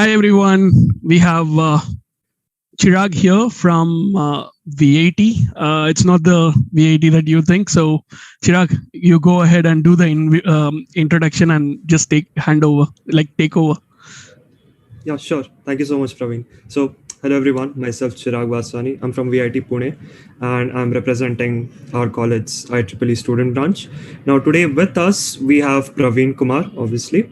Hi everyone. We have Chirag here from VAT. It's not the VAT that you think. So Chirag, you go ahead and do the introduction and just take over. Yeah, sure. Thank you so much, Praveen. So, hello everyone. Myself, Chirag Vaswani. I'm from VIT Pune, and I'm representing our college IEEE student branch. Now, today with us we have Praveen Kumar, obviously,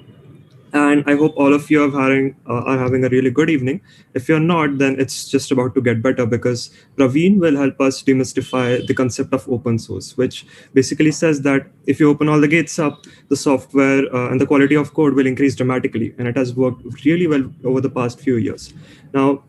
and I hope all of you are having a really good evening. If you're not, then it's just about to get better because Praveen will help us demystify the concept of open source, which basically says that if you open all the gates up, the software and the quality of code will increase dramatically, and it has worked really well over the past few years. Now,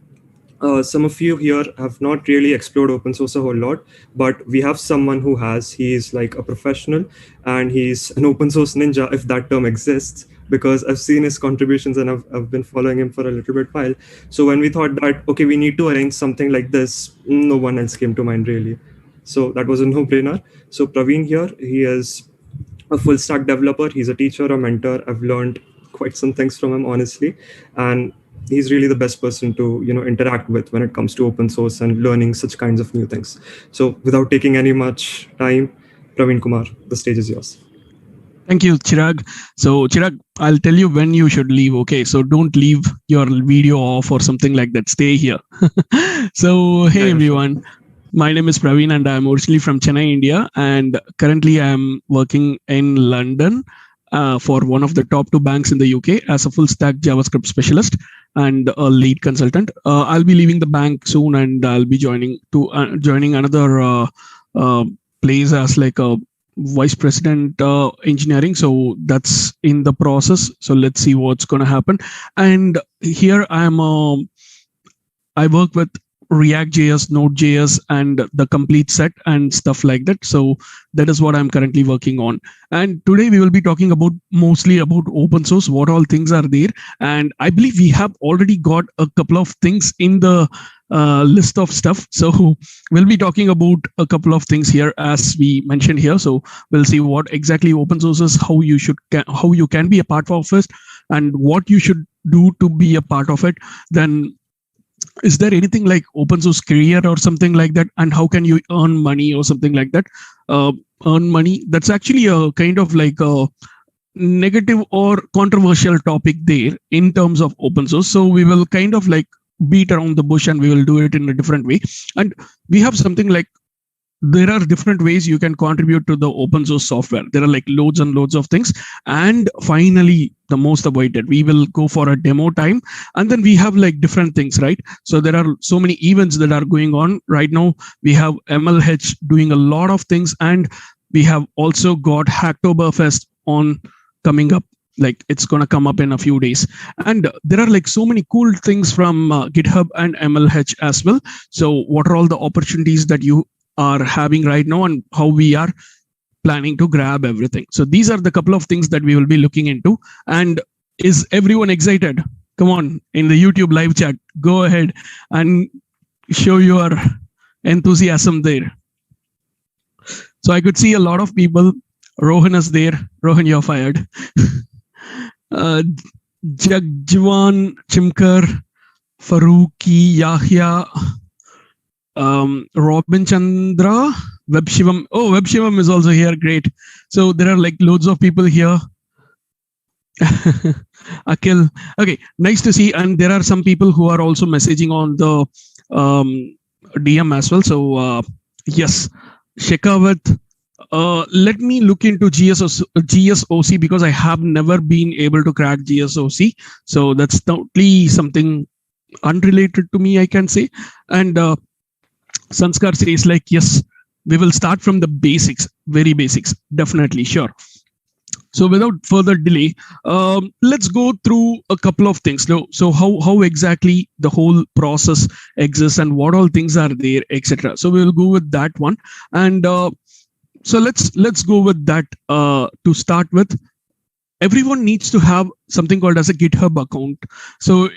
some of you here have not really explored open source a whole lot, but we have someone who has. He's like a professional and he's an open source ninja, if that term exists, because I've seen his contributions and I've been following him for a little bit while. So when we thought that, okay, we need to arrange something like this, no one else came to mind really. So that was a no-brainer. So Praveen here, he is a full stack developer. He's a teacher, a mentor. I've learned quite some things from him, honestly. And he's really the best person to interact with when it comes to open source and learning such kinds of new things. So without taking any much time, Praveen Kumar, the stage is yours. Thank you, Chirag. So Chirag, I'll tell you when you should leave. Okay, so don't leave your video off or something like that. Stay here. So hey everyone. My name is Praveen and I'm originally from Chennai, India. And currently I'm working in London for one of the top 2 banks in the UK as a full stack JavaScript specialist and a lead consultant. I'll be leaving the bank soon and I'll be joining another place as like a vice president engineering. So that's in the process. So let's see what's going to happen. And here I work with React.js, Node.js, and the complete set and stuff like that. So that is what I'm currently working on. And today we will be talking mostly about open source, what all things are there. And I believe we have already got a couple of things in the list of stuff. So we'll be talking about a couple of things here as we mentioned here. So we'll see what exactly open source is, how you can be a part of it, and what you should do to be a part of it. Then is there anything like open source career or something like that, and how can you earn money or something like that? Earn money, that's actually a kind of like a negative or controversial topic there in terms of open source. So we will kind of like beat around the bush and we will do it in a different way. And we have something like, there are different ways you can contribute to the open source software. There are like loads and loads of things. And finally, the most avoided, we will go for a demo time. And then we have like different things, right? So there are so many events that are going on right now. We have MLH doing a lot of things. And we have also got Hacktoberfest on coming up. Like it's going to come up in a few days. And there are like so many cool things from GitHub and MLH as well. So what are all the opportunities that you are having right now and how we are planning to grab everything? So these are the couple of things that we will be looking into. And is everyone excited? Come on, in the YouTube live chat, go ahead and show your enthusiasm there. So I could see a lot of people. Rohan is there. Rohan, you're fired. Jagjawan, Chimkar, Faruqi, Yahya, Robin Chandra, Web Shivam. Oh, Web Shivam is also here. Great. So there are like loads of people here. Akhil. Okay, nice to see. And there are some people who are also messaging on the DM as well. So yes, Shekawat. Let me look into GSOC because I have never been able to crack GSOC. So that's totally something unrelated to me, I can say. And Sanskar says like, yes, we will start from the basics, very basics, definitely, sure. So without further delay, let's go through a couple of things. So how exactly the whole process exists and what all things are there, etc. So we will go with that one. And so let's go with that to start with. Everyone needs to have something called as a GitHub account. So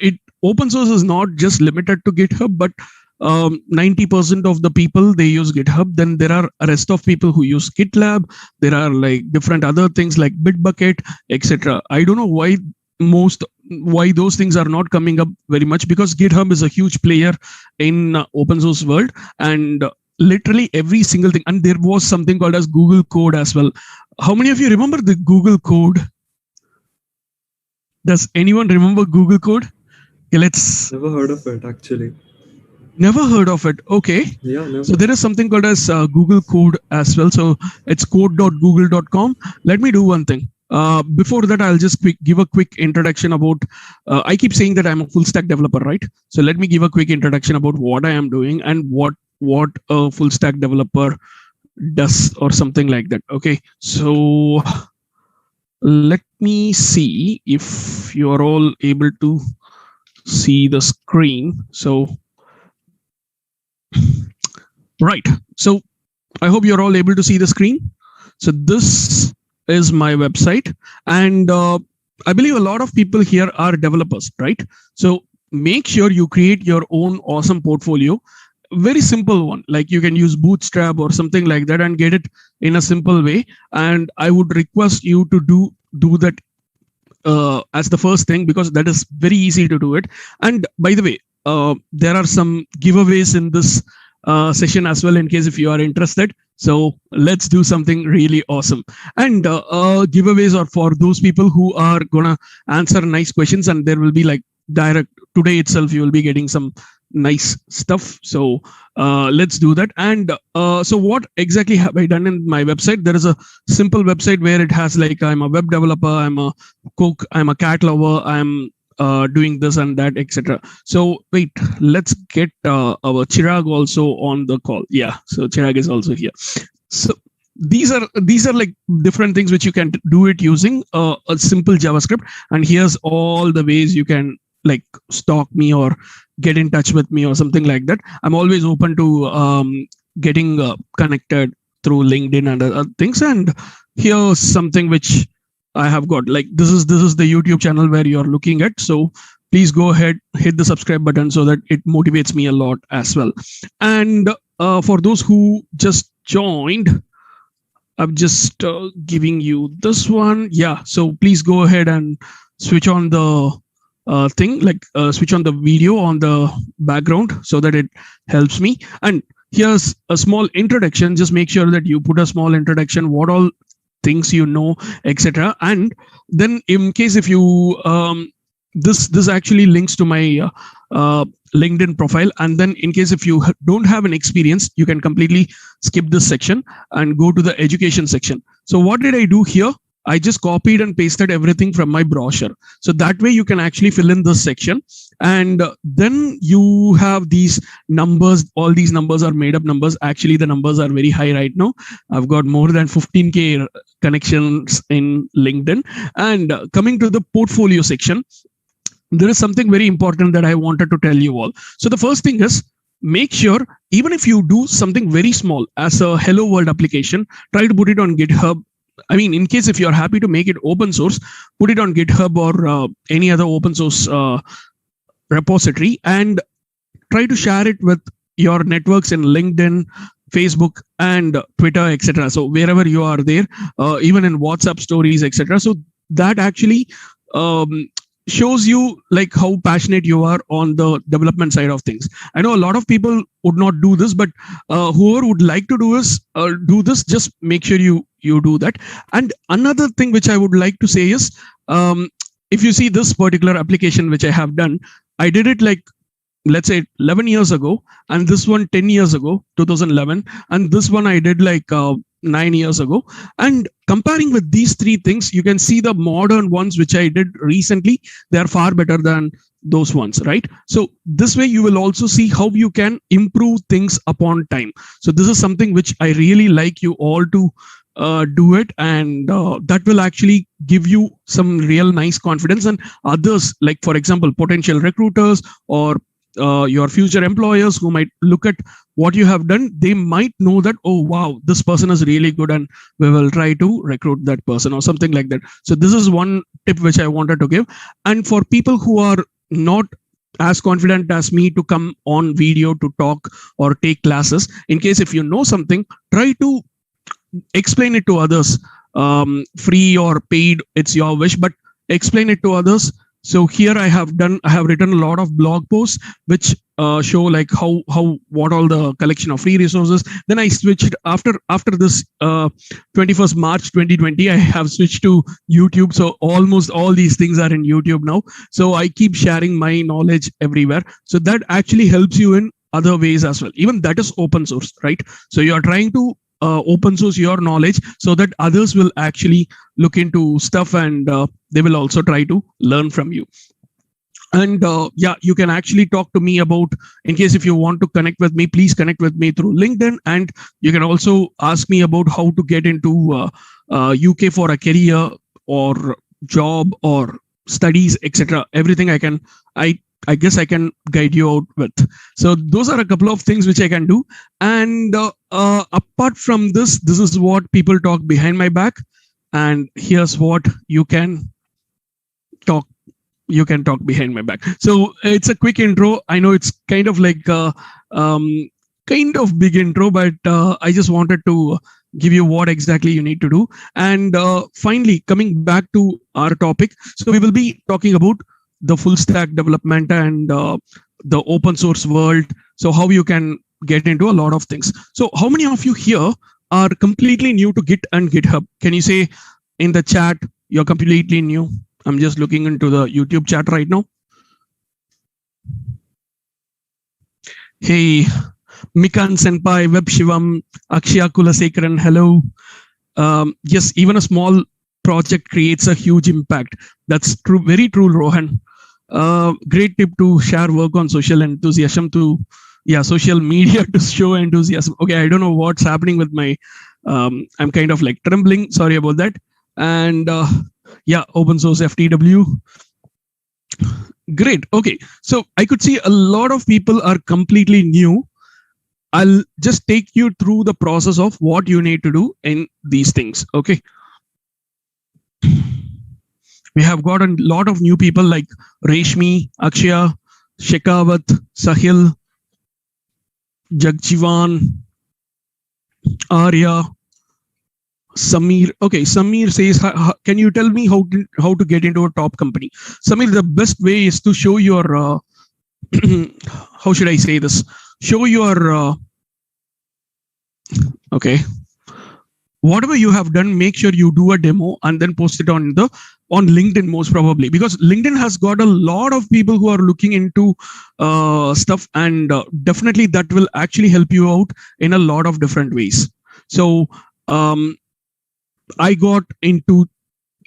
open source is not just limited to GitHub, but 90% of the people, they use GitHub. Then there are a rest of people who use GitLab. There are like different other things like Bitbucket, etc. I don't know why why those things are not coming up very much, because GitHub is a huge player in open source world, and literally every single thing. And there was something called as Google Code as well. How many of you remember the Google Code? Does anyone remember Google Code? Okay, let's. Never heard of it actually. Never heard of it. Okay. Yeah, never. So there is something called as Google Code as well. So it's code.google.com. Let me do one thing. Before that, I'll just give a quick introduction about. I keep saying that I'm a full stack developer, right? So let me give a quick introduction about what I am doing and what a full stack developer does, or something like that. Okay. So let me see if you are all able to see the screen. So. Right. So I hope you're all able to see the screen. So this is my website, and I believe a lot of people here are developers, right? So make sure you create your own awesome portfolio. Very simple one, like you can use Bootstrap or something like that and get it in a simple way. And I would request you to do that as the first thing, because that is very easy to do it. And by the way, there are some giveaways in this session as well, in case if you are interested. So let's do something really awesome. And giveaways are for those people who are gonna answer nice questions, and there will be like direct today itself you will be getting some nice stuff. So let's do that. And so what exactly have I done in my website? There is a simple website where it has like, I'm a web developer, I'm a cook, I'm a cat lover, I'm doing this and that, etc. So wait, let's get our Chirag also on the call. Yeah, so Chirag is also here. So these are like different things which you can do it using a simple JavaScript. And here's all the ways you can like stalk me or get in touch with me or something like that. I'm always open to getting connected through LinkedIn and other things. And here's something which I have got, like this is the YouTube channel where you're looking at. So please go ahead, hit the subscribe button so that it motivates me a lot as well. And for those who just joined, I'm just giving you this one. Yeah, so please go ahead and switch on the thing, like switch on the video on the background so that it helps me. And here's a small introduction. Just make sure that you put a small introduction, what all things you know, etc. And then in case if you this actually links to my LinkedIn profile. And then in case if you don't have an experience, you can completely skip this section and go to the education section. So what did I do here? I just copied and pasted everything from my brochure. So that way you can actually fill in this section. And then you have these numbers. All these numbers are made up numbers. Actually, the numbers are very high right now. I've got more than 15K connections in LinkedIn. And coming to the portfolio section, there is something very important that I wanted to tell you all. So the first thing is, make sure, even if you do something very small as a hello world application, try to put it on GitHub. I mean, in case if you're happy to make it open source, put it on GitHub or any other open source repository, and try to share it with your networks in LinkedIn, Facebook, and Twitter, etc. So wherever you are there, even in WhatsApp stories, etc. So that actually shows you like how passionate you are on the development side of things. I know a lot of people would not do this, but whoever would like to do this, just make sure you do that. And another thing which I would like to say is, if you see this particular application which I have done, I did it like, let's say 11 years ago, and this one 10 years ago, 2011, and this one I did like 9 years ago. And comparing with these three things, you can see the modern ones which I did recently, they are far better than those ones, right? So this way you will also see how you can improve things upon time. So this is something which I really like you all to do it, and that will actually give you some real nice confidence. And others, like for example, potential recruiters or your future employers who might look at what you have done, they might know that, oh wow, this person is really good and we will try to recruit that person or something like that. So this is one tip which I wanted to give. And for people who are not as confident as me to come on video to talk or take classes, in case if you know something, try to explain it to others, free or paid, it's your wish, but explain it to others. So here I have written a lot of blog posts which show like what all the collection of free resources. Then I switched after this 21st March 2020. I have switched to YouTube. So almost all these things are in YouTube now. So I keep sharing my knowledge everywhere. So that actually helps you in other ways as well. Even that is open source, right? So you are trying to open source your knowledge so that others will actually look into stuff and they will also try to learn from you. And yeah, you can actually talk to me about, in case if you want to connect with me, please connect with me through LinkedIn. And you can also ask me about how to get into UK for a career or job or studies, etc. Everything I guess I can guide you out with. So those are a couple of things which I can do. And apart from this is what people talk behind my back. And here's what you can talk behind my back. So it's a quick intro. I know it's kind of like a kind of big intro, but I just wanted to give you what exactly you need to do. And finally, coming back to our topic. So we will be talking about the full stack development and the open source world. So how you can get into a lot of things. So how many of you here are completely new to Git and GitHub? Can you say in the chat, you're completely new? I'm just looking into the YouTube chat right now. Hey, Mikan Senpai, Web Shivam, Akshya Kulasekaran, hello. Yes, even a small project creates a huge impact. That's true, very true, Rohan. Great tip to share work on social enthusiasm social media to show enthusiasm. Okay, I don't know what's happening with my, I'm kind of like trembling. Sorry about that. And yeah, open source FTW. Great. Okay, so I could see a lot of people are completely new. I'll just take you through the process of what you need to do in these things. Okay. We have got a lot of new people like Reshmi, Akshaya, Shekawat, Sahil, Jagjivan, Arya, Samir. Okay, Samir says, can you tell me how to get into a top company? Samir, the best way is to show your, how should I say this? Show your, okay. Whatever you have done, make sure you do a demo and then post it on LinkedIn, most probably, because LinkedIn has got a lot of people who are looking into stuff, and definitely that will actually help you out in a lot of different ways. So I got into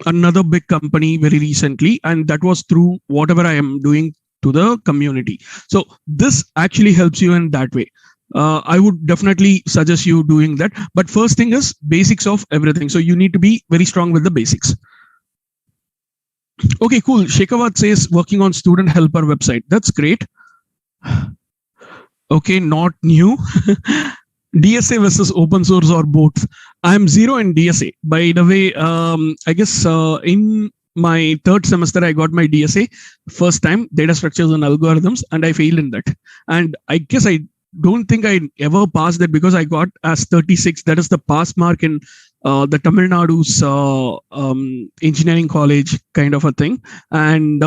another big company very recently, and that was through whatever I am doing to the community. So this actually helps you in that way. I would definitely suggest you doing that. But first thing is basics of everything. So you need to be very strong with the basics. Okay, cool. Shekawat says working on student helper website. That's great. Okay, not new. DSA versus open source or both. I'm zero in DSA. By the way, I guess in my third semester, I got my DSA first time, data structures and algorithms, and I failed in that. And I guess I don't think I ever passed that because I got as 36. That is the pass mark in the Tamil Nadu's engineering college kind of a thing. And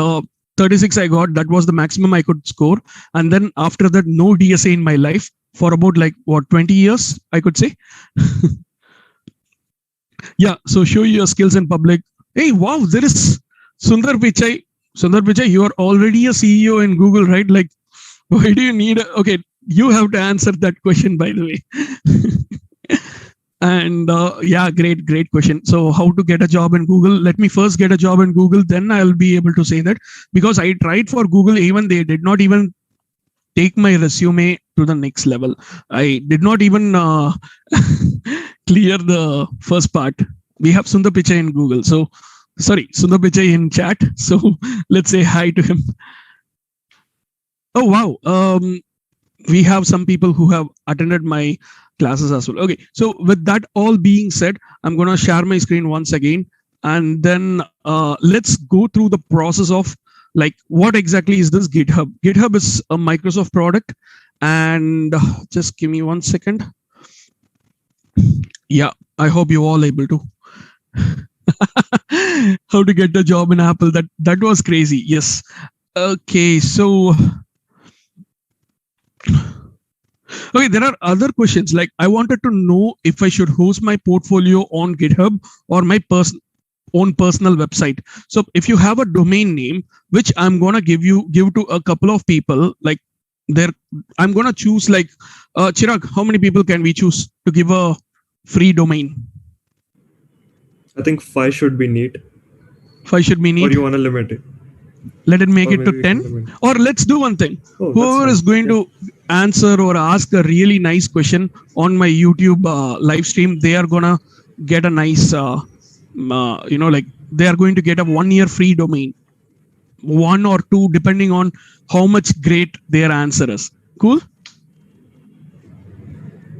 36 I got, that was the maximum I could score. And then after that, no DSA in my life for about 20 years, I could say. Yeah, so show your skills in public. Hey, wow, there is Sundar Pichai. Sundar Pichai, you are already a CEO in Google, right? Like, why do you need okay, you have to answer that question, by the way. And yeah, great question. So how to get a job in Google? Let me first get a job in Google, then I'll be able to say that, because I tried for Google, even they did not even take my resume to the next level. I did not even clear the first part. We have Sundar Pichai in Google. So, sorry, Sundar Pichai in chat. So let's say hi to him. Oh, wow. We have some people who have attended my classes as well. Okay, so with that all being said, I'm going to share my screen once again, and then let's go through the process of what exactly is this GitHub. GitHub is a Microsoft product, and just give me 1 second. Yeah, I hope you all able to. How to get a job in Apple. That was crazy. Yes. Okay. So okay, there are other questions. Like I wanted to know if I should host my portfolio on GitHub or my own personal website. So if you have a domain name, which I'm gonna give to a couple of people, like there, I'm gonna choose like Chirag. How many people can we choose to give a free domain? I think 5 should be neat. 5 should be neat. Or you want to limit it? Let it make it to 10. Or let's do one thing. Oh, whoever is going to answer or ask a really nice question on my YouTube live stream, they are gonna get a nice, like they are going to get a 1 year free domain, 1 or 2, depending on how much great their answer is. Cool.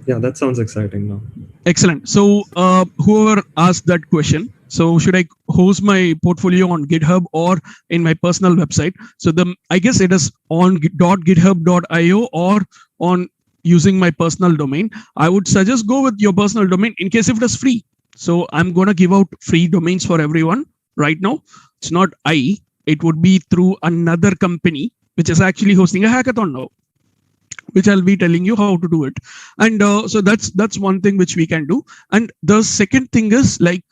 Yeah, that sounds exciting now. Excellent. So whoever asked that question, so should I host my portfolio on GitHub or in my personal website? So I guess it is on .github.io or on using my personal domain. I would suggest go with your personal domain in case if it is free. So I'm going to give out free domains for everyone right now. It's not it would be through another company, which is actually hosting a hackathon now, which I'll be telling you how to do it. And so that's one thing which we can do. And the second thing is like,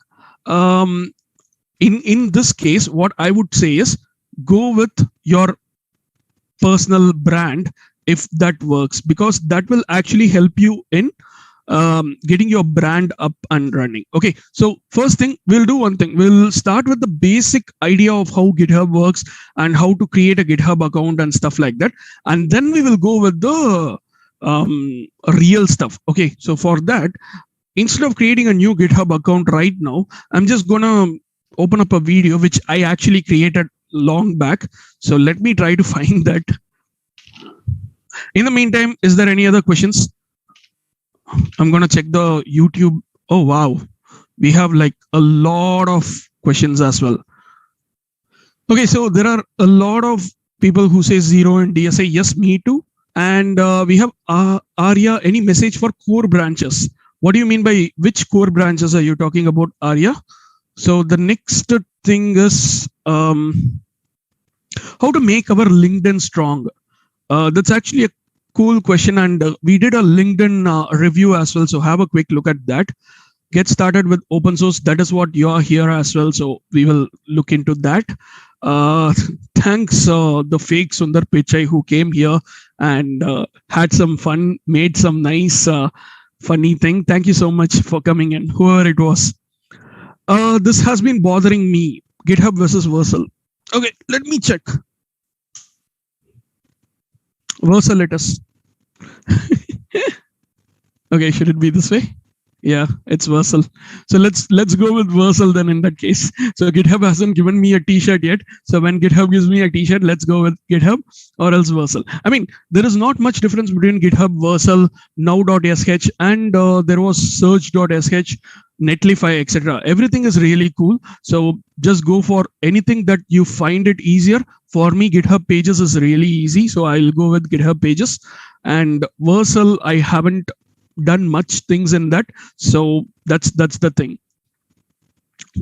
in this case, what I would say is go with your personal brand if that works, because that will actually help you in getting your brand up and running. Okay, so first thing, we'll do one thing. We'll start with the basic idea of how GitHub works and how to create a GitHub account and stuff like that. And then we will go with the real stuff. Okay, so for that, instead of creating a new GitHub account right now, I'm just gonna open up a video which I actually created long back. So let me try to find that. In the meantime, is there any other questions? I'm gonna check the YouTube. Oh wow, we have like a lot of questions as well. Okay, so there are a lot of people who say 0 in DSA. Yes, me too. And we have Arya. Any message for core branches? What do you mean by which core branches are you talking about, Arya? So the next thing is how to make our LinkedIn strong. That's actually a cool question, and we did a LinkedIn review as well. So have a quick look at that. Get started with open source. That is what you are here as well. So we will look into that. Thanks, the fake Sundar Pichai who came here and had some fun, made some nice funny thing. Thank you so much for coming in, whoever it was. This has been bothering me. GitHub versus Versal. Okay, let me check. Versal it is. Okay, should it be this way? Yeah, it's Versal. So let's go with Versal then in that case. So GitHub hasn't given me a t-shirt yet. So when GitHub gives me a t-shirt, let's go with GitHub or else Versal. I mean, there is not much difference between GitHub, Versal, now.sh, and there was search.sh, Netlify, etc. Everything is really cool. So just go for anything that you find it easier. For me, GitHub Pages is really easy. So I'll go with GitHub Pages. And Versal, I haven't done much things in that. So that's the thing.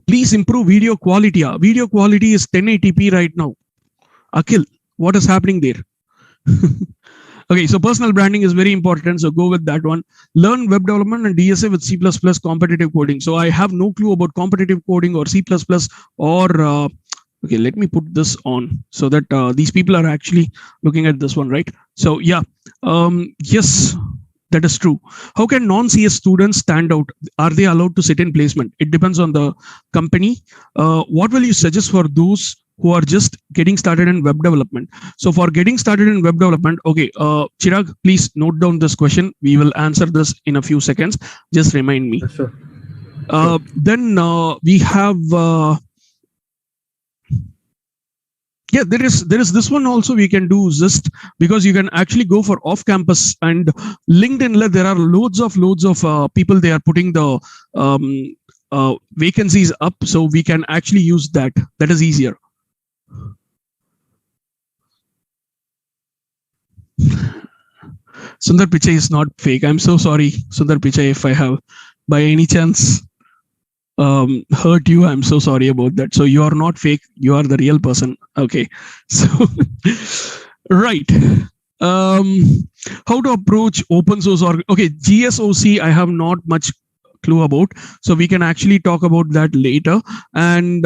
Please improve video quality. Video quality is 1080p right now. Akhil, what is happening there? Okay, so personal branding is very important. So go with that one. Learn web development and DSA with C++ competitive coding. So I have no clue about competitive coding or C++ or okay, let me put this on so that these people are actually looking at this one, right? So yeah, yes, that is true. How can non-CS students stand out? Are they allowed to sit in placement? It depends on the company. What will you suggest for those who are just getting started in web development? So for getting started in web development, okay, Chirag, please note down this question. We will answer this in a few seconds. Just remind me. Sure. Then we have... yeah, there is this one also we can do just because you can actually go for off campus, and LinkedIn, there are loads of people, they are putting the vacancies up, so we can actually use that. That is easier. Sundar Pichai is not fake. I'm so sorry, Sundar Pichai, if I have by any chance. hurt you, I'm so sorry about that. So you are not fake, you are the real person. Okay. So right. How to approach open source, or okay, GSOC I have not much clue about, so we can actually talk about that later. And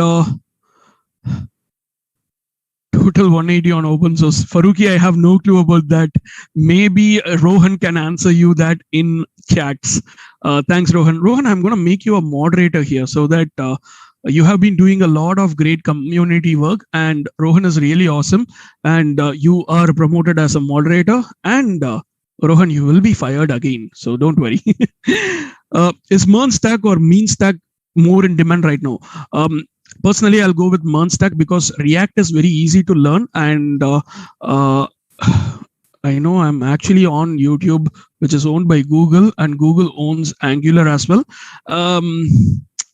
total 180 on open source, Faruqi, I have no clue about that. Maybe Rohan can answer you that in chats. Thanks, Rohan. Rohan, I'm going to make you a moderator here, so that you have been doing a lot of great community work, and Rohan is really awesome, and you are promoted as a moderator, and Rohan, you will be fired again, so don't worry. Is MERN stack or mean stack more in demand right now? Personally, I'll go with MERN stack because React is very easy to learn, and I know I'm actually on YouTube, which is owned by Google, and Google owns Angular as well.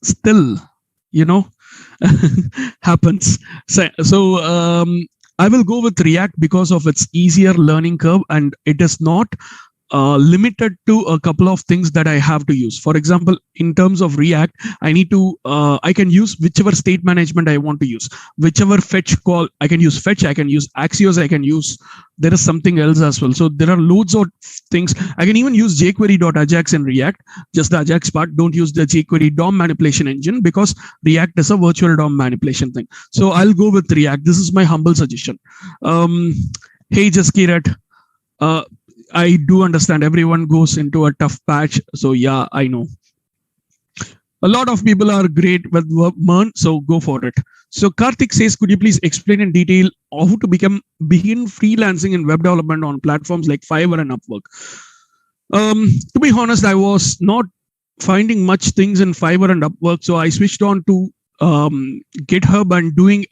Still, happens. So I will go with React because of its easier learning curve, and it is not limited to a couple of things that I have to use. For example, in terms of React, I can use whichever state management I want to use, whichever fetch call. I can use fetch, I can use Axios, I can use, there is something else as well. So there are loads of things. I can even use jQuery.ajax in React, just the Ajax part. Don't use the jQuery DOM manipulation engine because React is a virtual DOM manipulation thing. So I'll go with React. This is my humble suggestion. Hey, Jaskirat. I do understand everyone goes into a tough patch. So yeah, I know. A lot of people are great with MERN, so go for it. So Karthik says, could you please explain in detail how to begin freelancing in web development on platforms like Fiverr and Upwork? To be honest, I was not finding much things in Fiverr and Upwork, so I switched on to GitHub and doing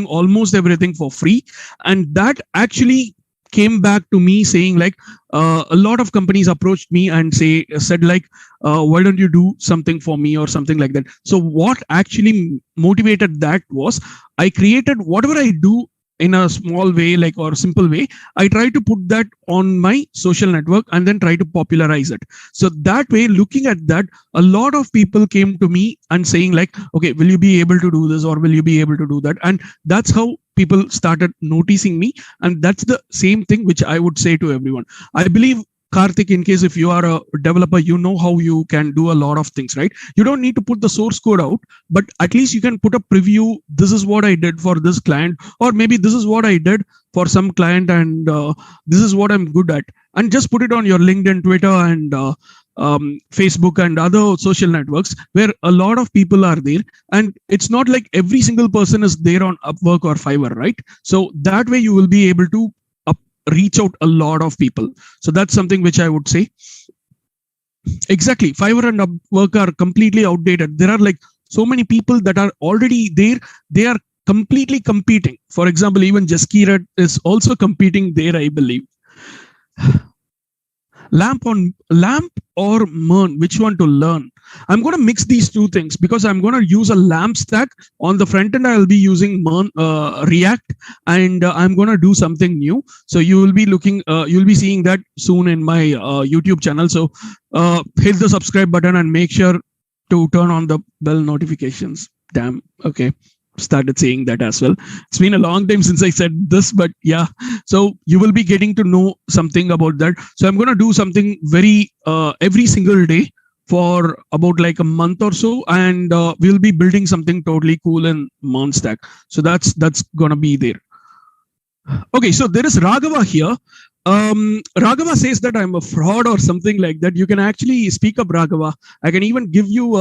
almost everything for free. And that actually came back to me saying like a lot of companies approached me and said like, why don't you do something for me or something like that. So what actually motivated that was I created whatever I do in a small way, like, or simple way. I try to put that on my social network and then try to popularize it. So that way, looking at that, a lot of people came to me and saying like, okay, will you be able to do this or will you be able to do that? And that's how people started noticing me. And that's the same thing which I would say to everyone. I believe, Karthik, in case if you are a developer, you know how you can do a lot of things, right? You don't need to put the source code out, but at least you can put a preview. This is what I did for this client, or maybe this is what I did for some client, and this is what I'm good at. And just put it on your LinkedIn, Twitter, and Facebook and other social networks where a lot of people are there. And it's not like every single person is there on Upwork or Fiverr, right? So that way you will be able to reach out a lot of people. So that's something which I would say. Exactly. Fiverr and Upwork are completely outdated. There are like so many people that are already there. They are completely competing. For example, even Jaskirat is also competing there, I believe. LAMP or MERN, which one to learn? I'm going to mix these two things because I'm going to use a LAMP stack. On the front end, I'll be using MERN, React, and I'm going to do something new. So you will be you'll be seeing that soon in my YouTube channel. So hit the subscribe button and make sure to turn on the bell notifications. Damn. Okay. Started saying that as well. It's been a long time since I said this, but yeah. So you will be getting to know something about that. So I'm going to do something very every single day for about like a month or so, and we'll be building something totally cool in MERN stack. So that's going to be there. Okay, so there is Raghava here. Raghava says that I'm a fraud or something like that. You can actually speak up, Raghava. I can even give you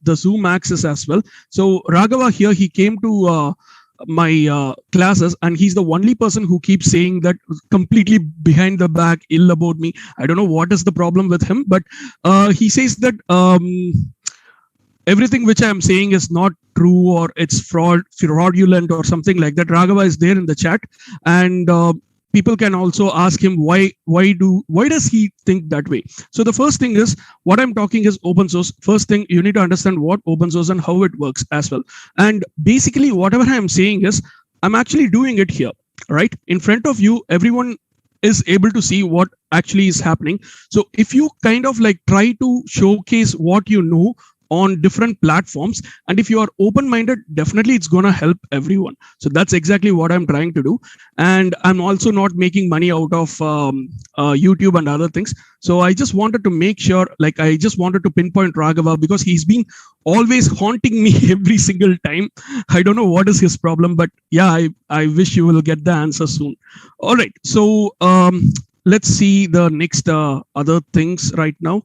the Zoom access as well. So Raghava here, he came to my classes, and he's the only person who keeps saying that completely behind the back ill about me. I don't know what is the problem with him, but he says that everything which I'm saying is not true, or it's fraudulent or something like that. Raghava is there in the chat, and people can also ask him why does he think that way. So the first thing is, what I'm talking is open source. First thing, you need to understand what open source and how it works as well. And basically whatever I'm saying is, I'm actually doing it here, right? In front of you, everyone is able to see what actually is happening. So if you kind of like try to showcase what you know on different platforms. And if you are open-minded, definitely it's going to help everyone. So that's exactly what I'm trying to do. And I'm also not making money out of YouTube and other things. So I just wanted to make sure, like, I just wanted to pinpoint Raghava because he's been always haunting me every single time. I don't know what is his problem, but yeah, I wish you will get the answer soon. All right. So let's see the next other things right now.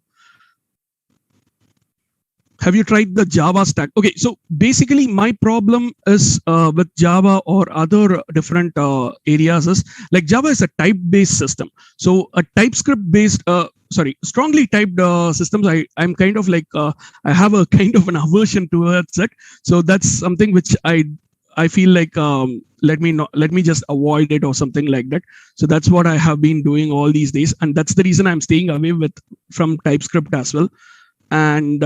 Have you tried the Java stack? Okay, so basically my problem is with Java or other different areas is like Java is a type-based system. So a TypeScript-based, strongly typed systems, I'm kind of like, I have a kind of an aversion towards it. So that's something which I feel like let me just avoid it or something like that. So that's what I have been doing all these days, and that's the reason I'm staying away from TypeScript as well. And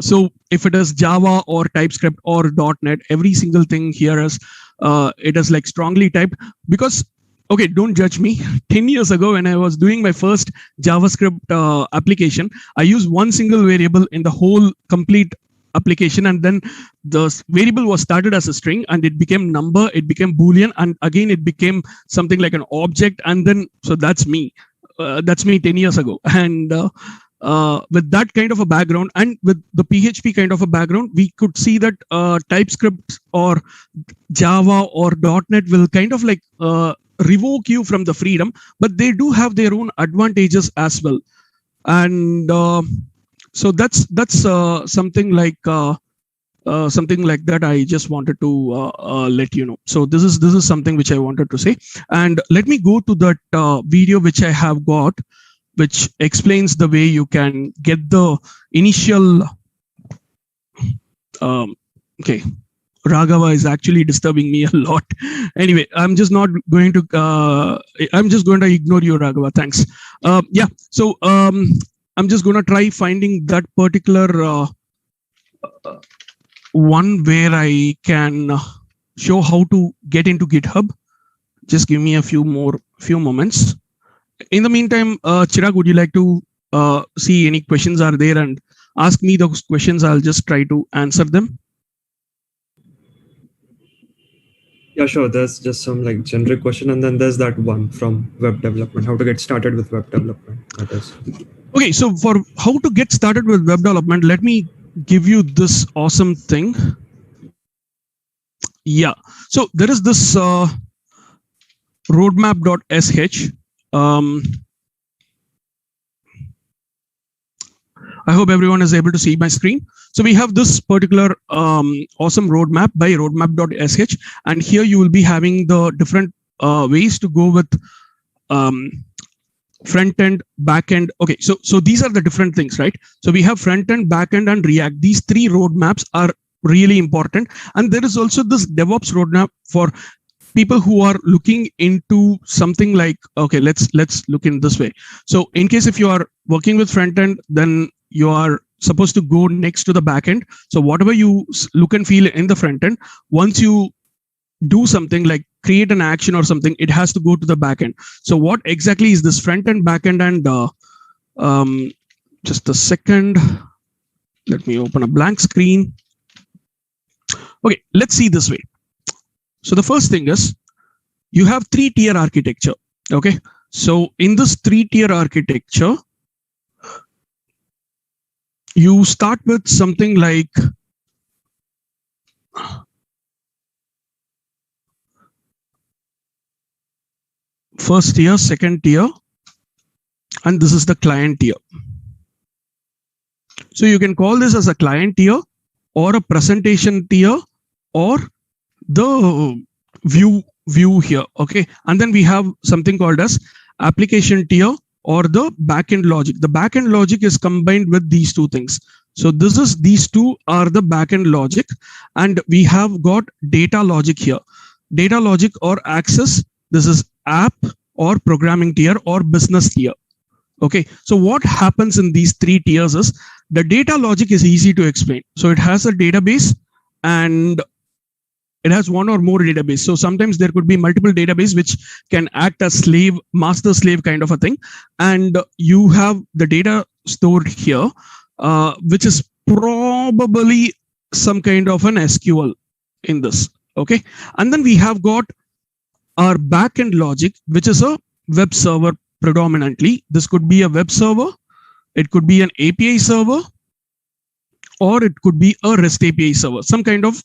so if it is Java or TypeScript or .NET, every single thing here is it is like strongly typed because, okay, don't judge me. 10 years ago, when I was doing my first JavaScript application, I used one single variable in the whole complete application, and then the variable was started as a string and it became number, it became Boolean, and again it became something like an object, and then so that's me 10 years ago. And with that kind of a background and with the PHP kind of a background, we could see that TypeScript or Java or .NET will kind of like revoke you from the freedom, but they do have their own advantages as well. And so that's something like that I just wanted to let you know. So this is something which I wanted to say. And let me go to that video which I have got, which explains the way you can get the initial. Okay, Raghava is actually disturbing me a lot. Anyway, I'm just going to ignore you, Raghava. Thanks. Yeah. So I'm just going to try finding that particular one where I can show how to get into GitHub. Just give me a few moments. In the meantime, Chirag, would you like to see any questions are there and ask me those questions? I'll just try to answer them. Yeah, sure. There's just some like generic question, and then there's that one from web development, how to get started with web development. That is. Okay, so for how to get started with web development, let me give you this awesome thing. Yeah, so there is this roadmap.sh. I hope everyone is able to see my screen. So we have this particular awesome roadmap by roadmap.sh, and here you will be having the different ways to go with front end, back end. Okay, so these are the different things, right? So we have front end, back end, and React. These three roadmaps are really important, and there is also this DevOps roadmap for people who are looking into something like, okay, let's look in this way. So in case if you are working with front end, then you are supposed to go next to the back end. So whatever you look and feel in the front end, once you do something like create an action or something, it has to go to the back end. So what exactly is this front end, back end, and just a second. Let me open a blank screen. Okay, let's see this way. So the first thing is you have 3-tier architecture. Okay, so in this 3-tier architecture, you start with something like first tier, second tier, and this is the client tier. So you can call this as a client tier or a presentation tier or the view here. Okay, and then we have something called as application tier or the backend logic. The backend logic is combined with these two things. So these two are the backend logic, and we have got data logic here. Data logic or access. This is app or programming tier or business tier. Okay, so what happens in these 3 tiers is the data logic is easy to explain. So it has a database and it has one or more database. So sometimes there could be multiple database which can act as slave, master slave kind of a thing. And you have the data stored here. which is probably some kind of an SQL in this. Okay. And then we have got our backend logic, which is a web server predominantly. This could be a web server, it could be an API server, or it could be a REST API server, some kind of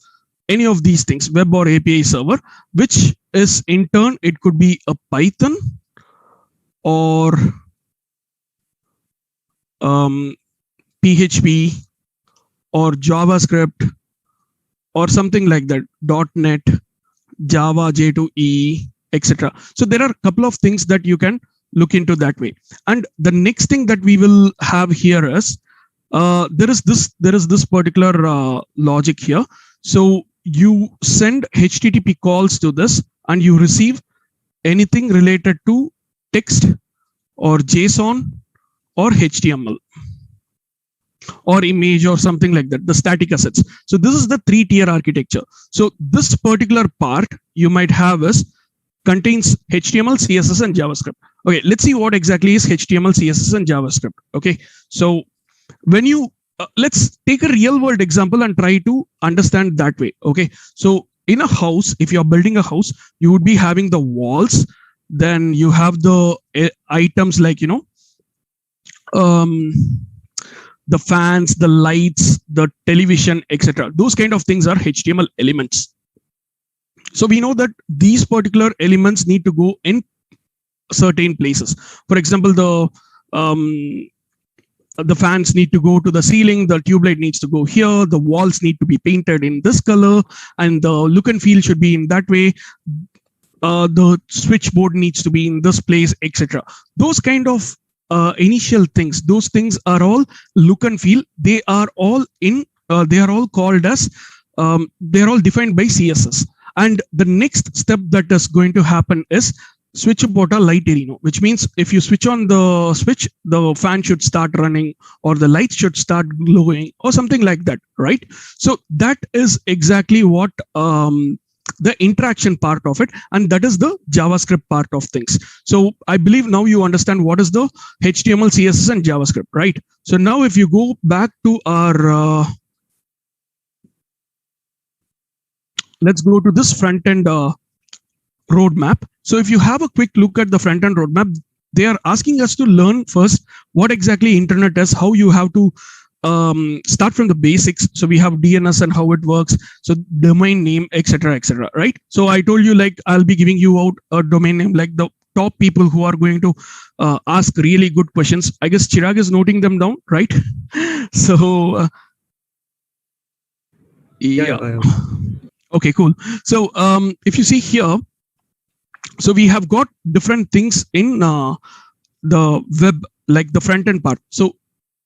any of these things, web or API server, which is in turn, it could be a Python or PHP or JavaScript or something like that, .NET, Java, J2E, etc. So there are a couple of things that you can look into that way. And the next thing that we will have here is there is this particular logic here. So you send HTTP calls to this and you receive anything related to text or JSON or HTML or image or something like that, the static assets. So this is the 3-tier architecture. So this particular part you might have is contains HTML, CSS, and JavaScript. Okay, let's see what exactly is HTML, CSS, and JavaScript. Okay, so when you let's take a real world example and try to understand that way. Okay, so in a house, if you're building a house, you would be having the walls, then you have the items like, you know, the fans, the lights, the television, etc. Those kind of things are HTML elements. So we know that these particular elements need to go in certain places. For example, the fans need to go to the ceiling, the tube light needs to go here, the walls need to be painted in this color, and the look and feel should be in that way. The switchboard needs to be in this place, etc. Those kind of initial things, those things are all look and feel. They are all in, they are all called as, they are all defined by CSS. And the next step that is going to happen is switch bota light areno, which means if you switch on the switch, the fan should start running or the lights should start glowing or something like that, right? So that is exactly what the interaction part of it, and that is the JavaScript part of things. So I believe now you understand what is the HTML, CSS, and JavaScript, right? So now if you go back to our let's go to this front end roadmap. So if you have a quick look at the front end roadmap, they are asking us to learn first what exactly internet is, how you have to start from the basics. So we have DNS and how it works, so domain name, etc., right? So I told you, like, I'll be giving you out a domain name, like the top people who are going to ask really good questions. I guess Chirag is noting them down, right? So yeah. Okay, cool. So if you see here, so we have got different things in the web, like the front end part. So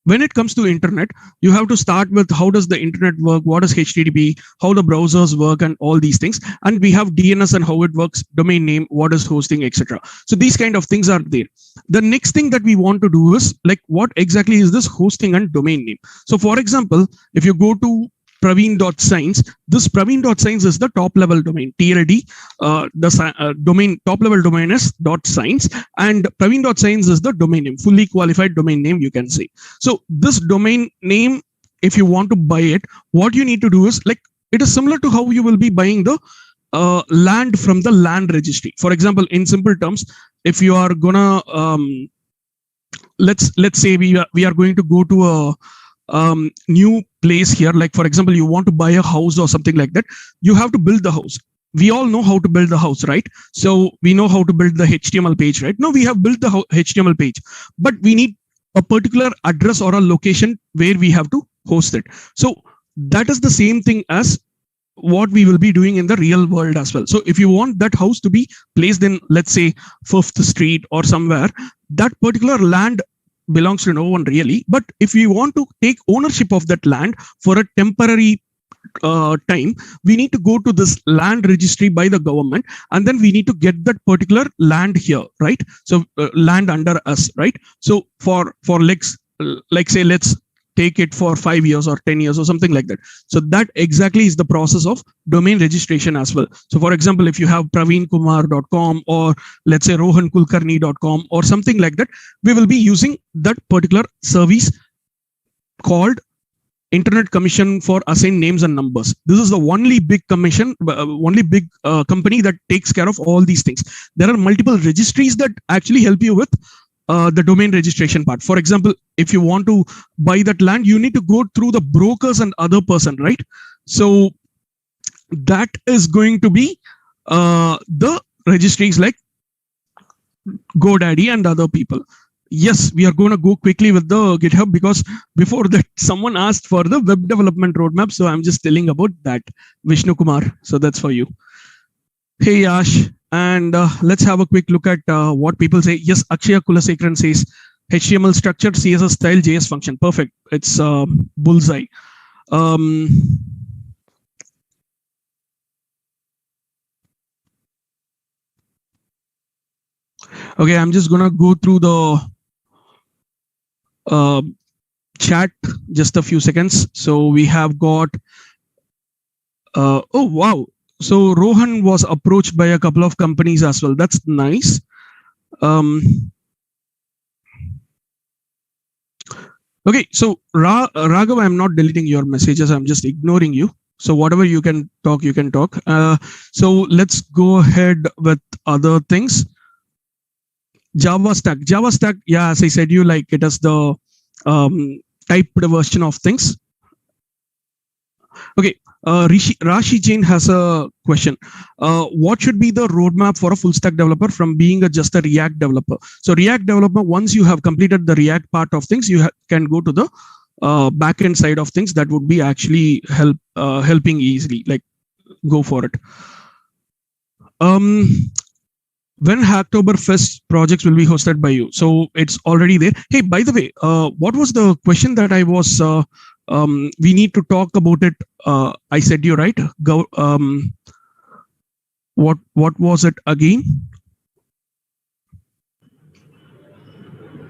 when it comes to internet, you have to start with how does the internet work, what is HTTP, how the browsers work, and all these things. And we have DNS and how it works, domain name, what is hosting, etc. So these kind of things are there. The next thing that we want to do is, like, what exactly is this hosting and domain name? So for example, if you go to Praveen.science, this Praveen.science is the top level domain, TLD. The domain, top level domain is .science, and Praveen.science is the domain name, fully qualified domain name, you can say. So this domain name, if you want to buy it, what you need to do is, like, it is similar to how you will be buying the land from the land registry. For example, in simple terms, if you are gonna let's say we are going to go to a new place here, like for example, you want to buy a house or something like that, you have to build the house. We all know how to build the house, right? So we know how to build the HTML page, right? Now we have built the HTML page, but we need a particular address or a location where we have to host it. So that is the same thing as what we will be doing in the real world as well. So if you want that house to be placed in, let's say, 5th Street or somewhere, that particular land belongs to no one really. But if we want to take ownership of that land for a temporary time, we need to go to this land registry by the government, and then we need to get that particular land here, right? So land under us, right? So for like say, let's take it for 5 years or 10 years or something like that. So that exactly is the process of domain registration as well. So for example, if you have praveenkumar.com or let's say rohankulkarni.com or something like that, we will be using that particular service called Internet Commission for Assigned Names and Numbers. This is the only big commission, only big company that takes care of all these things. There are multiple registries that actually help you with the domain registration part. For example, if you want to buy that land, you need to go through the brokers and other person, right? So that is going to be the registries like GoDaddy and other people. Yes, we are going to go quickly with the GitHub because before that, someone asked for the web development roadmap. So I'm just telling about that, Vishnu Kumar. So that's for you. Hey, Yash. And let's have a quick look at what people say. Yes, Akshaya Kulasekharan says HTML structure, CSS style, JS function. Perfect. It's bullseye. Okay, I'm just going to go through the chat just a few seconds. So we have got oh wow, so Rohan was approached by a couple of companies as well. That's nice. Okay, so Raghav, I'm not deleting your messages, I'm just ignoring you. So whatever you can talk, you can talk. So let's go ahead with other things. Java Stack, yeah, as I said, you like it as the typed version of things. Okay, Rashi Jain has a question. What should be the roadmap for a full stack developer from being just a React developer? So React developer, once you have completed the React part of things, you can go to the backend side of things. That would be actually helping easily. Like, go for it. When Hacktoberfest projects will be hosted by you? So it's already there. Hey, by the way, what was the question that I was, we need to talk about it. I said you right. Go, what was it again?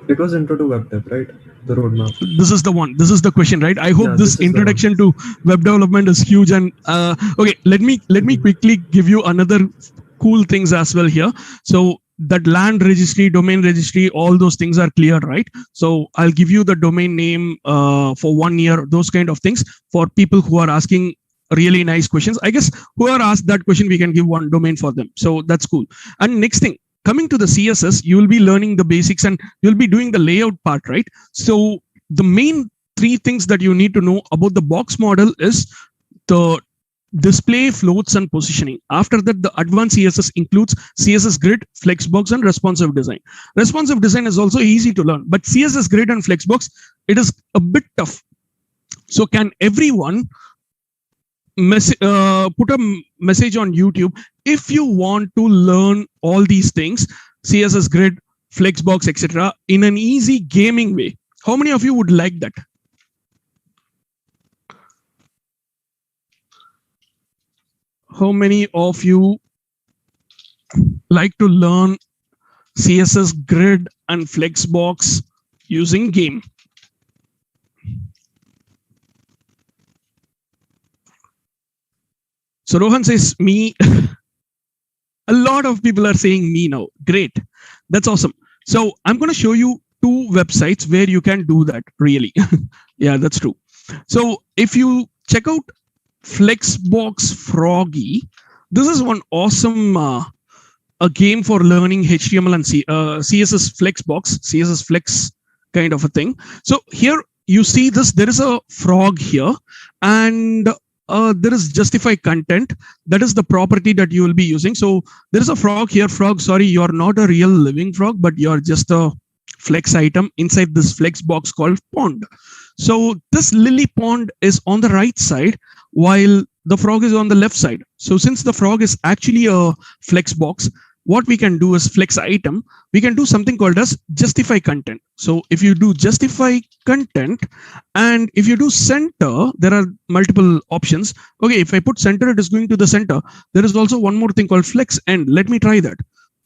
It was intro to web dev, right? The roadmap. This is the one. This is the question, right? I hope this introduction to web development is huge. And okay, let me quickly give you another cool things as well here. So that land registry, domain registry, all those things are clear, right? So I'll give you the domain name for 1 year, those kind of things for people who are asking really nice questions. I guess whoever asked that question, we can give one domain for them. So that's cool. And next thing, coming to the CSS, you will be learning the basics and you'll be doing the layout part, right? So the main 3 things that you need to know about the box model is the display, floats, and positioning. After that, the advanced CSS includes CSS grid, flexbox, and responsive design. Responsive design is also easy to learn, but CSS grid and flexbox, it is a bit tough. So can everyone put a message on YouTube if you want to learn all these things, CSS grid, flexbox, etc., in an easy gaming way? How many of you would like that? How many of you like to learn CSS grid and flexbox using game? So Rohan says me. A lot of people are saying me now. Great. That's awesome. So I'm going to show you 2 websites where you can do that, really. Yeah, that's true. So if you check out Flexbox Froggy, this is one awesome a game for learning HTML and CSS Flexbox, CSS Flex kind of a thing. So here you see this, there is a frog here, and there is justify content. That is the property that you will be using. So there is a frog here. Frog, sorry, you are not a real living frog, but you are just a flex item inside this flex box called pond. So this lily pond is on the right side, while the frog is on the left side. So since the frog is actually a flex box, what we can do is flex item. We can do something called as justify content. So if you do justify content and if you do center, there are multiple options. Okay, if I put center, it is going to the center. There is also one more thing called flex end. Let me try that.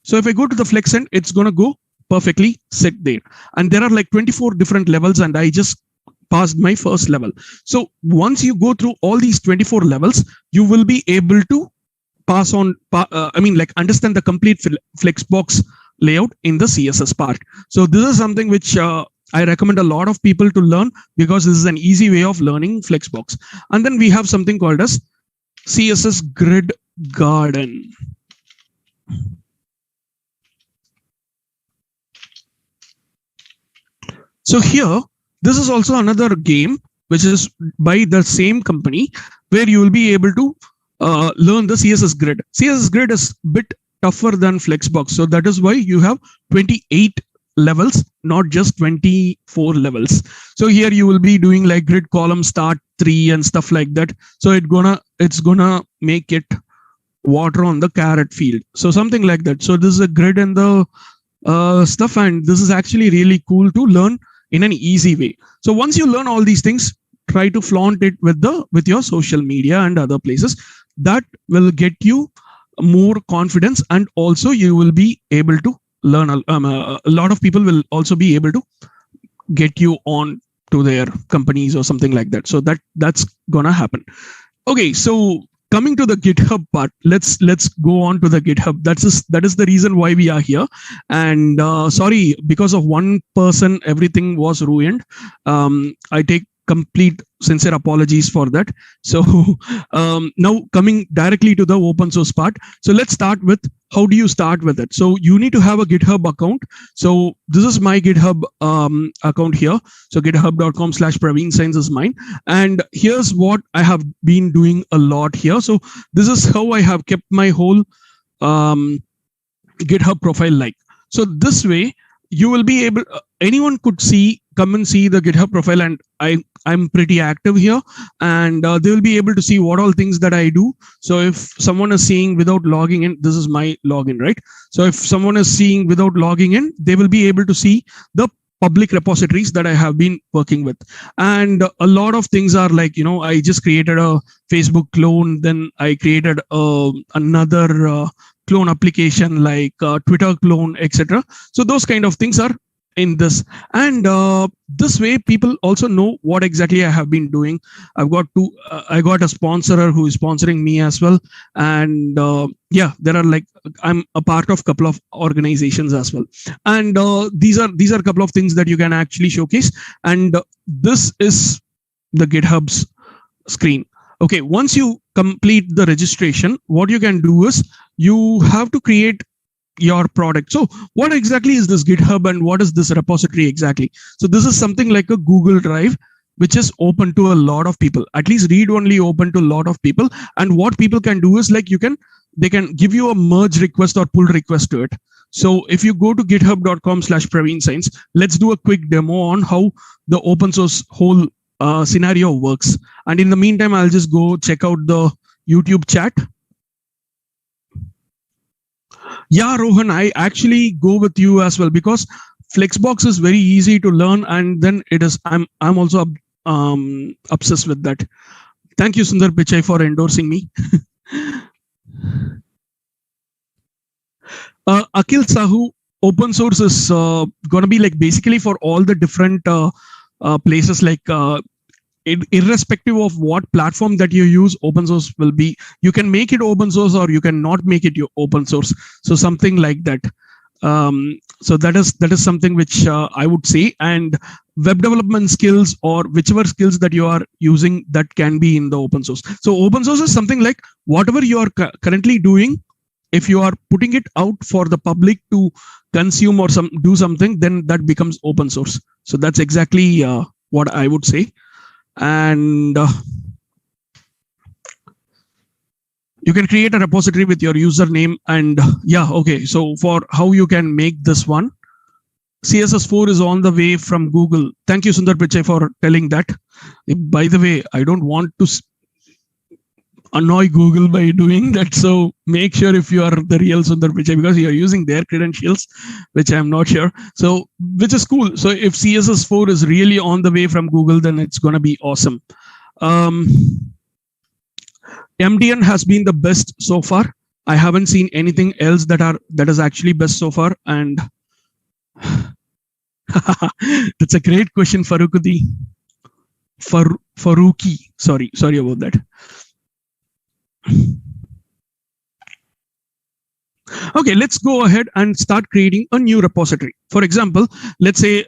So if I go to the flex end, it's going to go perfectly set there. And there are like 24 different levels, and I just passed my first level. So once you go through all these 24 levels, you will be able to pass on, understand the complete Flexbox layout in the CSS part. So this is something which I recommend a lot of people to learn because this is an easy way of learning Flexbox. And then we have something called as CSS Grid Garden. So here, this is also another game which is by the same company where you will be able to learn the CSS Grid. CSS Grid is a bit tougher than Flexbox. So that is why you have 28 levels, not just 24 levels. So here you will be doing like grid column start 3 and stuff like that. So it's gonna make it water on the carrot field. So something like that. So this is a grid and the stuff, and this is actually really cool to learn in an easy way. So once you learn all these things, try to flaunt it with your social media and other places. That will get you more confidence, and also you will be able to learn. A lot of people will also be able to get you on to their companies or something like that. So that's gonna happen. Okay, so coming to the GitHub part, let's go on to the GitHub. That is the reason why we are here. And sorry, because of one person, everything was ruined. I take complete sincere apologies for that. So now coming directly to the open source part. So let's start with how do you start with it. So you need to have a GitHub account. So this is my GitHub account here. So github.com/Praveen Science is mine. And here's what I have been doing a lot here. So this is how I have kept my whole GitHub profile like. So this way you will be able, anyone could come and see the GitHub profile, and I'm pretty active here, and they will be able to see what all things that I do. So if someone is seeing without logging in, this is my login, right? So if someone is seeing without logging in, they will be able to see the public repositories that I have been working with. And a lot of things are like, I just created a Facebook clone, then I created another clone application like Twitter clone, etc. So those kind of things are in this, and this way people also know what exactly I have been doing. I got a sponsor who is sponsoring me as well, and yeah, there are like, I'm a part of a couple of organizations as well, and these are a couple of things that you can actually showcase. And this is the GitHub's screen. Okay, once you complete the registration, what you can do is you have to create your product. So what exactly is this GitHub and what is this repository exactly? So this is something like a Google Drive, which is open to a lot of people, at least read only open to a lot of people. And what people can do is like, they can give you a merge request or pull request to it. So if you go to github.com/Praveen Science, let's do a quick demo on how the open source whole scenario works. And in the meantime, I'll just go check out the YouTube chat. Yeah, Rohan, I actually go with you as well, because Flexbox is very easy to learn, and then it is. I'm also obsessed with that. Thank you, Sundar Pichai, for endorsing me. Akhil Sahu, open source is gonna be like basically for all the different places, like irrespective of what platform that you use, open source will be. You can make it open source or you can not make it your open source. So something like that. So that is something which I would say. And web development skills or whichever skills that you are using, that can be in the open source. So open source is something like whatever you are currently doing. If you are putting it out for the public to consume or do something, then that becomes open source. So that's exactly what I would say. And you can create a repository with your username. And yeah, okay. So for how you can make this one, CSS4 is on the way from Google. Thank you, Sundar Pichai, for telling that. By the way, I don't want to annoy Google by doing that. So make sure if you are the real Sundar Pichai, because you are using their credentials, which I'm not sure. So, which is cool. So if CSS4 is really on the way from Google, then it's going to be awesome. MDN has been the best so far. I haven't seen anything else that is actually best so far. And that's a great question, Farooki. Sorry about that. Okay, let's go ahead and start creating a new repository. For example, let's say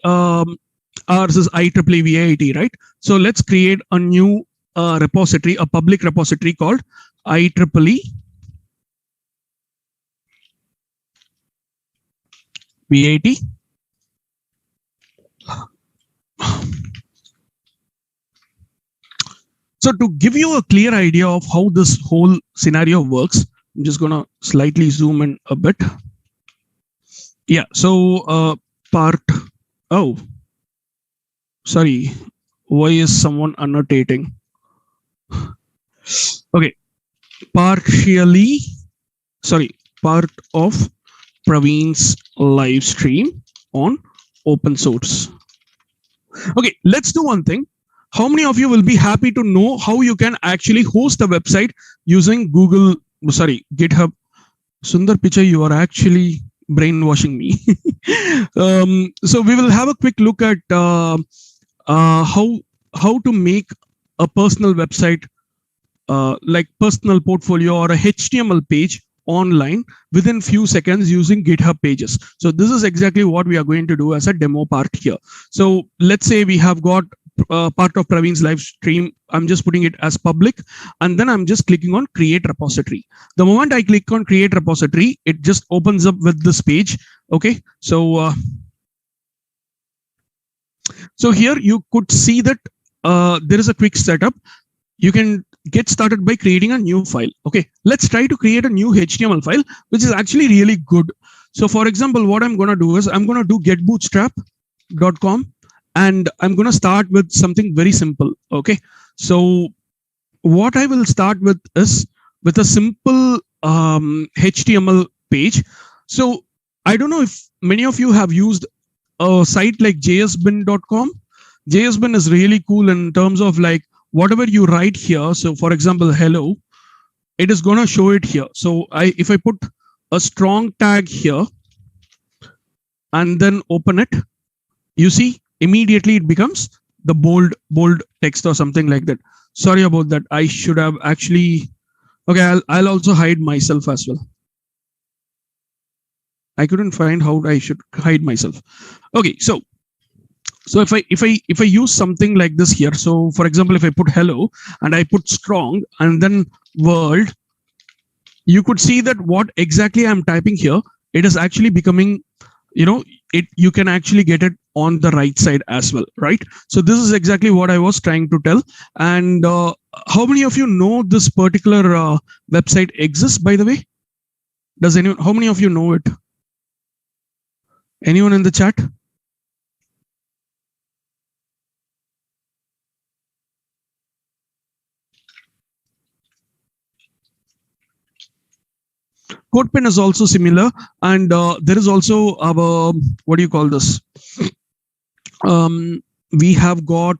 ours is IEEEVIT, right? So let's create a new repository, a public repository called IEEE VIT. So to give you a clear idea of how this whole scenario works, I'm just going to slightly zoom in a bit. Yeah, so oh, sorry, why is someone annotating? Okay, part of Praveen's live stream on open source. Okay, let's do one thing. How many of you will be happy to know how you can actually host a website using GitHub? Sundar Pichai, you are actually brainwashing me. So we will have a quick look at how to make a personal website, like personal portfolio or a HTML page online within few seconds using GitHub pages. So this is exactly what we are going to do as a demo part here. So let's say we have got part of Praveen's live stream. I'm just putting it as public, and then I'm just clicking on create repository. The moment I click on create repository, it just opens up with this page. Okay, so here you could see that there is a quick setup. You can get started by creating a new file. Okay, let's try to create a new HTML file, which is actually really good. So for example, what I'm going to do is I'm going to do getbootstrap.com, and I'm going to start with something very simple. Okay, so what I will start with is with a simple HTML page. So I don't know if many of you have used a site like jsbin.com. JSBin is really cool in terms of like whatever you write here. So for example, hello, it is going to show it here. So if I put a strong tag here and then open it, you see immediately it becomes the bold text or something like that. Sorry about that. I should have actually, okay, I'll also hide myself as well. I couldn't find how I should hide myself. Okay, so if I use something like this here, so for example, if I put hello and I put strong and then world, you could see that what exactly I'm typing here, it is actually becoming, you can actually get it on the right side as well, right? So this is exactly what I was trying to tell. And how many of you know this particular website exists, by the way? How many of you know it? Anyone in the chat? CodePen is also similar, and there is also our, what do you call this? We have got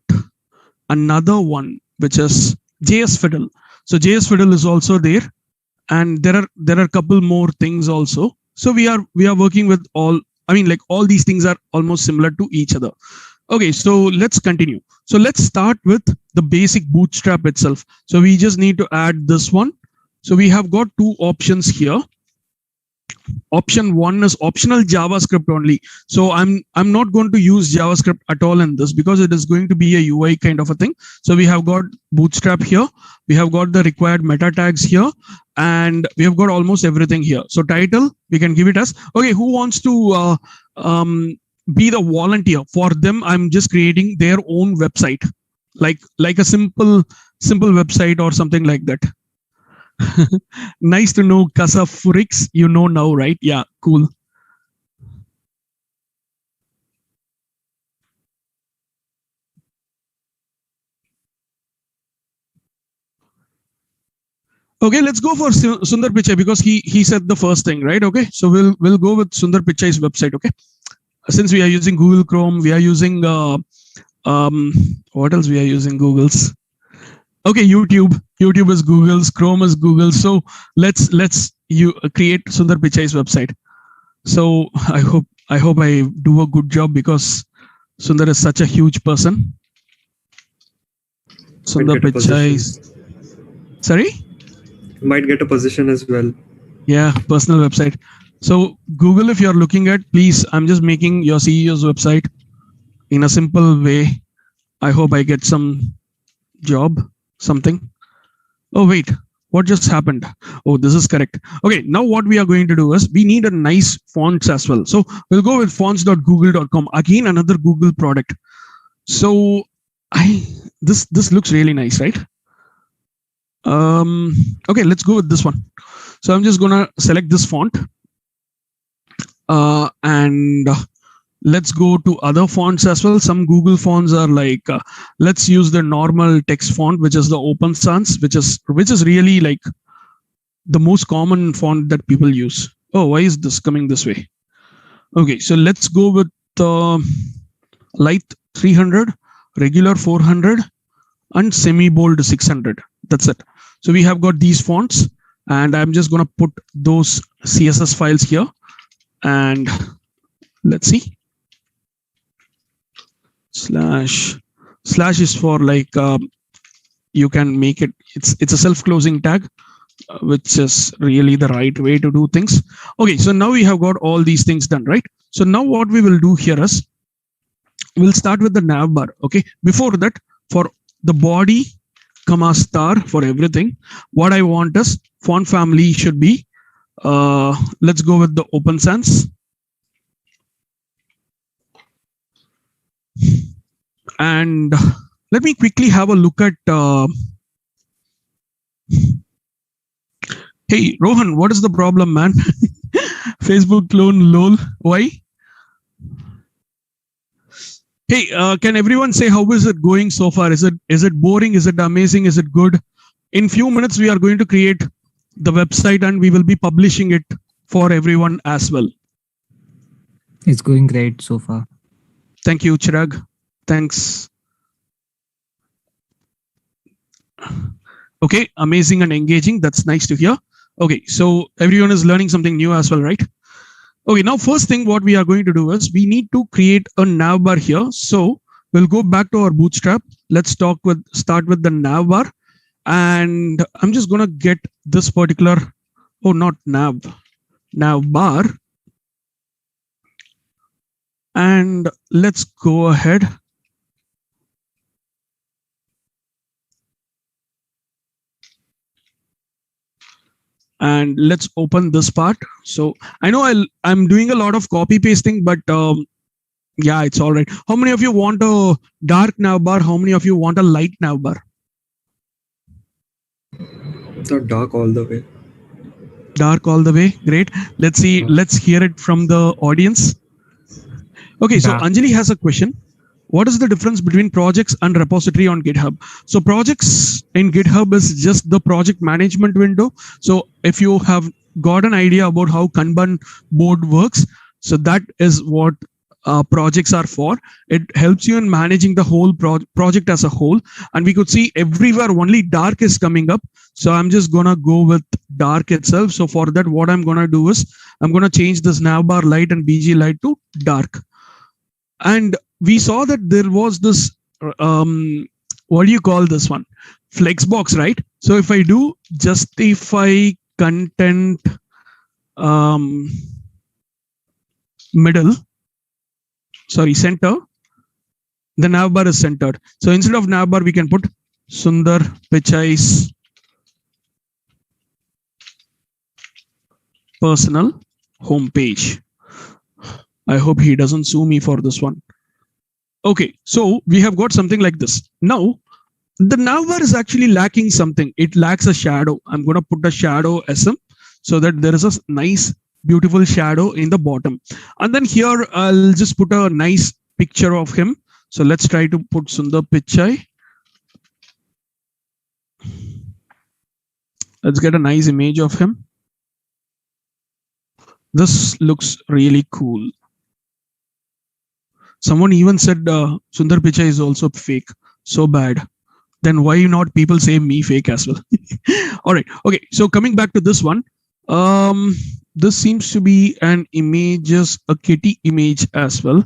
another one, which is JS Fiddle. So JS Fiddle is also there, and there are a couple more things also. So we are working with all. I mean, like all these things are almost similar to each other. Okay, so let's continue. So let's start with the basic Bootstrap itself. So we just need to add this one. So we have got two options here. Option one is optional JavaScript only. So I'm not going to use JavaScript at all in this because it is going to be a UI kind of a thing. So we have got Bootstrap here. We have got the required meta tags here, and we have got almost everything here. So title, we can give it as, okay, who wants to be the volunteer? For them, I'm just creating their own website, like a simple website or something like that. Nice to know, Kasa Furix. You know now, right? Yeah, cool. Okay, let's go for Sundar Pichai because he said the first thing, right? Okay, so we'll go with Sundar Pichai's website. Okay, since we are using Google Chrome, we are using what else we are using? Google's. Okay, YouTube is Google's, Chrome is Google's. So let's create Sundar Pichai's website. So I hope I do a good job because Sundar is such a huge person. Sundar Pichai. Sorry? Might get a position as well. Yeah, personal website. So Google, if you're looking at, please, I'm just making your CEO's website. in a simple way. I hope I get some job, something. Oh, wait, what just happened? Oh, this is correct. Okay, now what we are going to do is we need a nice fonts as well. So we'll go with fonts.google.com. Again, another Google product. So this looks really nice, right? Okay, let's go with this one. So I'm just gonna select this font, and let's go to other fonts as well. Some Google fonts are like, let's use the normal text font, which is the Open Sans, which is really like the most common font that people use. Oh, why is this coming this way? Okay, so let's go with light 300, regular 400, and semi-bold 600. That's it. So we have got these fonts, and I'm just going to put those CSS files here, and let's see. Slash is for like, you can make it, it's a self-closing tag, which is really the right way to do things. Okay, so now we have got all these things done, right? So now what we will do here is we'll start with the nav bar. Okay, before that, for the body, comma star, for everything, what I want is font family should be, let's go with the Open Sans. And let me quickly have a look at, hey, Rohan, what is the problem, man? Facebook clone lol, why? Hey, can everyone say how is it going so far? Is it boring? Is it amazing? Is it good? In few minutes, we are going to create the website and we will be publishing it for everyone as well. It's going great so far. Thank you, Chirag. Thanks. Okay, amazing and engaging. That's nice to hear. Okay, so everyone is learning something new as well, right? Okay, now first thing what we are going to do is we need to create a nav bar here. So we'll go back to our Bootstrap. Let's start with the nav bar. And I'm just going to get this particular, oh, not nav bar. And let's go ahead. And let's open this part. So I know I'm doing a lot of copy pasting, but yeah, it's all right. How many of you want a dark nav bar? How many of you want a light nav bar? So dark all the way. Dark all the way. Great. Let's see. Let's hear it from the audience. Okay, so Anjali has a question. What is the difference between projects and repository on GitHub? So projects in GitHub is just the project management window. So if you have got an idea about how Kanban board works, so that is what projects are for. It helps you in managing the whole project as a whole. And we could see everywhere only dark is coming up. So I'm just going to go with dark itself. So for that, what I'm going to do is I'm going to change this navbar light and BG light to dark. And we saw that there was this, what do you call this one? Flexbox, right? So if I do justify content center, the navbar is centered. So instead of navbar, we can put Sundar Pichai's personal homepage. I hope he doesn't sue me for this one. Okay, so we have got something like this. Now, the navbar is actually lacking something. It lacks a shadow. I'm going to put a shadow SM so that there is a nice, beautiful shadow in the bottom. And then here, I'll just put a nice picture of him. So let's try to put Sundar Pichai. Let's get a nice image of him. This looks really cool. Someone even said Sundar Pichai is also fake. So bad. Then why not people say me fake as well? All right. Okay. So coming back to this one, this seems to be an images, a kitty image as well.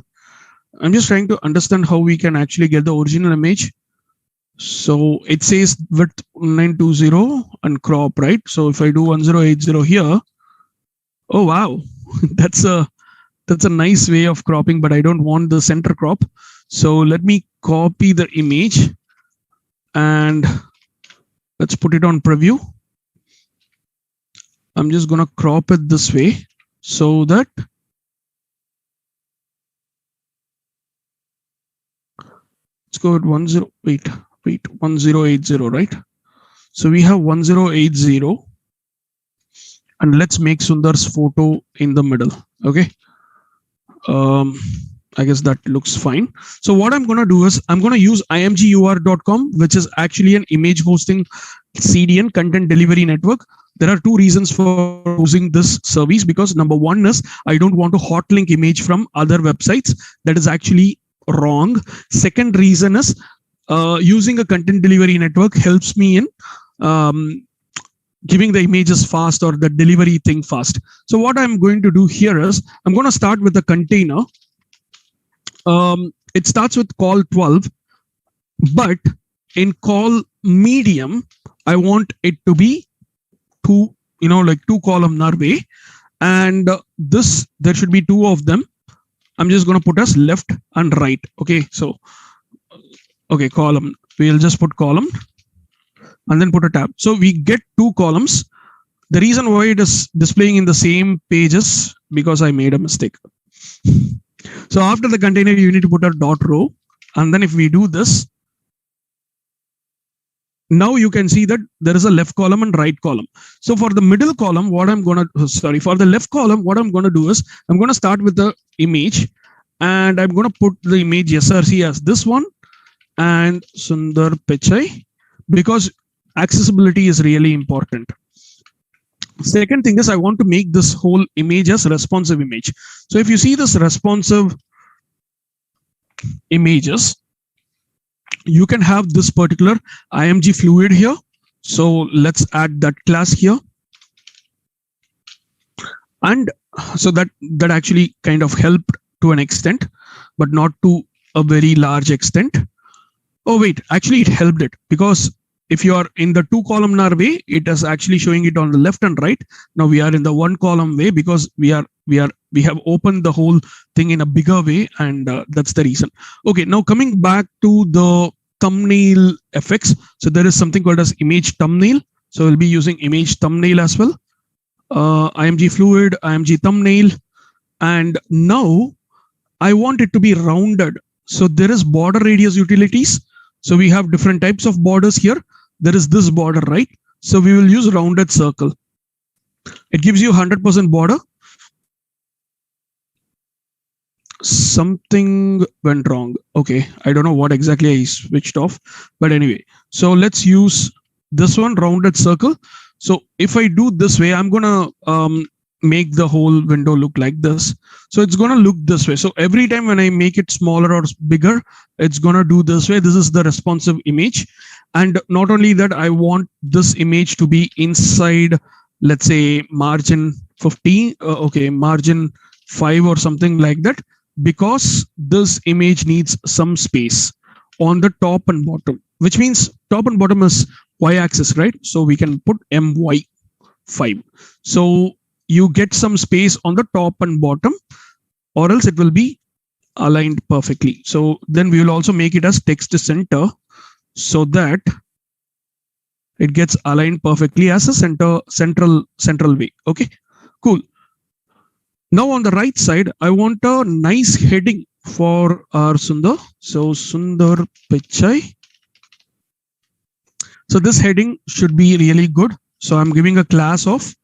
I'm just trying to understand how we can actually get the original image. So it says width 920 and crop, right? So if I do 1080 here, oh wow, that's a nice way of cropping, but I don't want the center crop. So let me copy the image and let's put it on preview. I'm just going to crop it this way so that let's go at 1080, right? So we have 1080 and let's make Sundar's photo in the middle. Okay. I guess that looks fine. So what I'm going to do is I'm going to use imgur.com, which is actually an image hosting CDN, content delivery network. There are two reasons for using this service, because number one is I don't want to hot link image from other websites. That is actually wrong. Second reason is using a content delivery network helps me in giving the images fast or the delivery thing fast. So what I'm going to do here is I'm going to start with the container. It starts with call 12, but in call medium, I want it to be two, like two columnar way. And this, there should be two of them. I'm just going to put as left and right. Okay. So, okay, column, we'll just put column and then put a tab. So we get two columns. The reason why it is displaying in the same pages because I made a mistake. So after the container, you need to put a dot row. And then if we do this, now you can see that there is a left column and right column. So for the middle column, what I'm going to, for the left column, what I'm going to do is I'm going to start with the image and I'm going to put the image SRC as this one and Sundar Pichai, because accessibility is really important. Second thing is I want to make this whole image as responsive image. So if you see this responsive images, you can have this particular IMG fluid here. So let's add that class here. And so that actually kind of helped to an extent, but not to a very large extent. Oh, wait, actually it helped it, because if you are in the two columnar way, it is actually showing it on the left and right. Now we are in the one column way because we have opened the whole thing in a bigger way, and that's the reason. Okay, now coming back to the thumbnail effects. So there is something called as image thumbnail. So we'll be using image thumbnail as well. IMG fluid, IMG thumbnail. And now I want it to be rounded. So there is border radius utilities. So we have different types of borders here. There is this border, right? So we will use rounded circle. It gives you 100% border. Something went wrong. Okay, I don't know what exactly I switched off, but anyway, so let's use this one, rounded circle. So if I do this way, I'm gonna make the whole window look like this. So it's gonna look this way. So every time when I make it smaller or bigger, it's gonna do this way. This is the responsive image. And not only that, I want this image to be inside, let's say margin 15, okay, margin 5 or something like that, because this image needs some space on the top and bottom, which means top and bottom is y-axis, right? So we can put MY5. So you get some space on the top and bottom, or else it will be aligned perfectly. So then we will also make it as text center so that it gets aligned perfectly as a central way. Okay, cool. Now on the right side, I want a nice heading for our Sundar. So Sundar Pichai. So this heading should be really good. So I'm giving a class of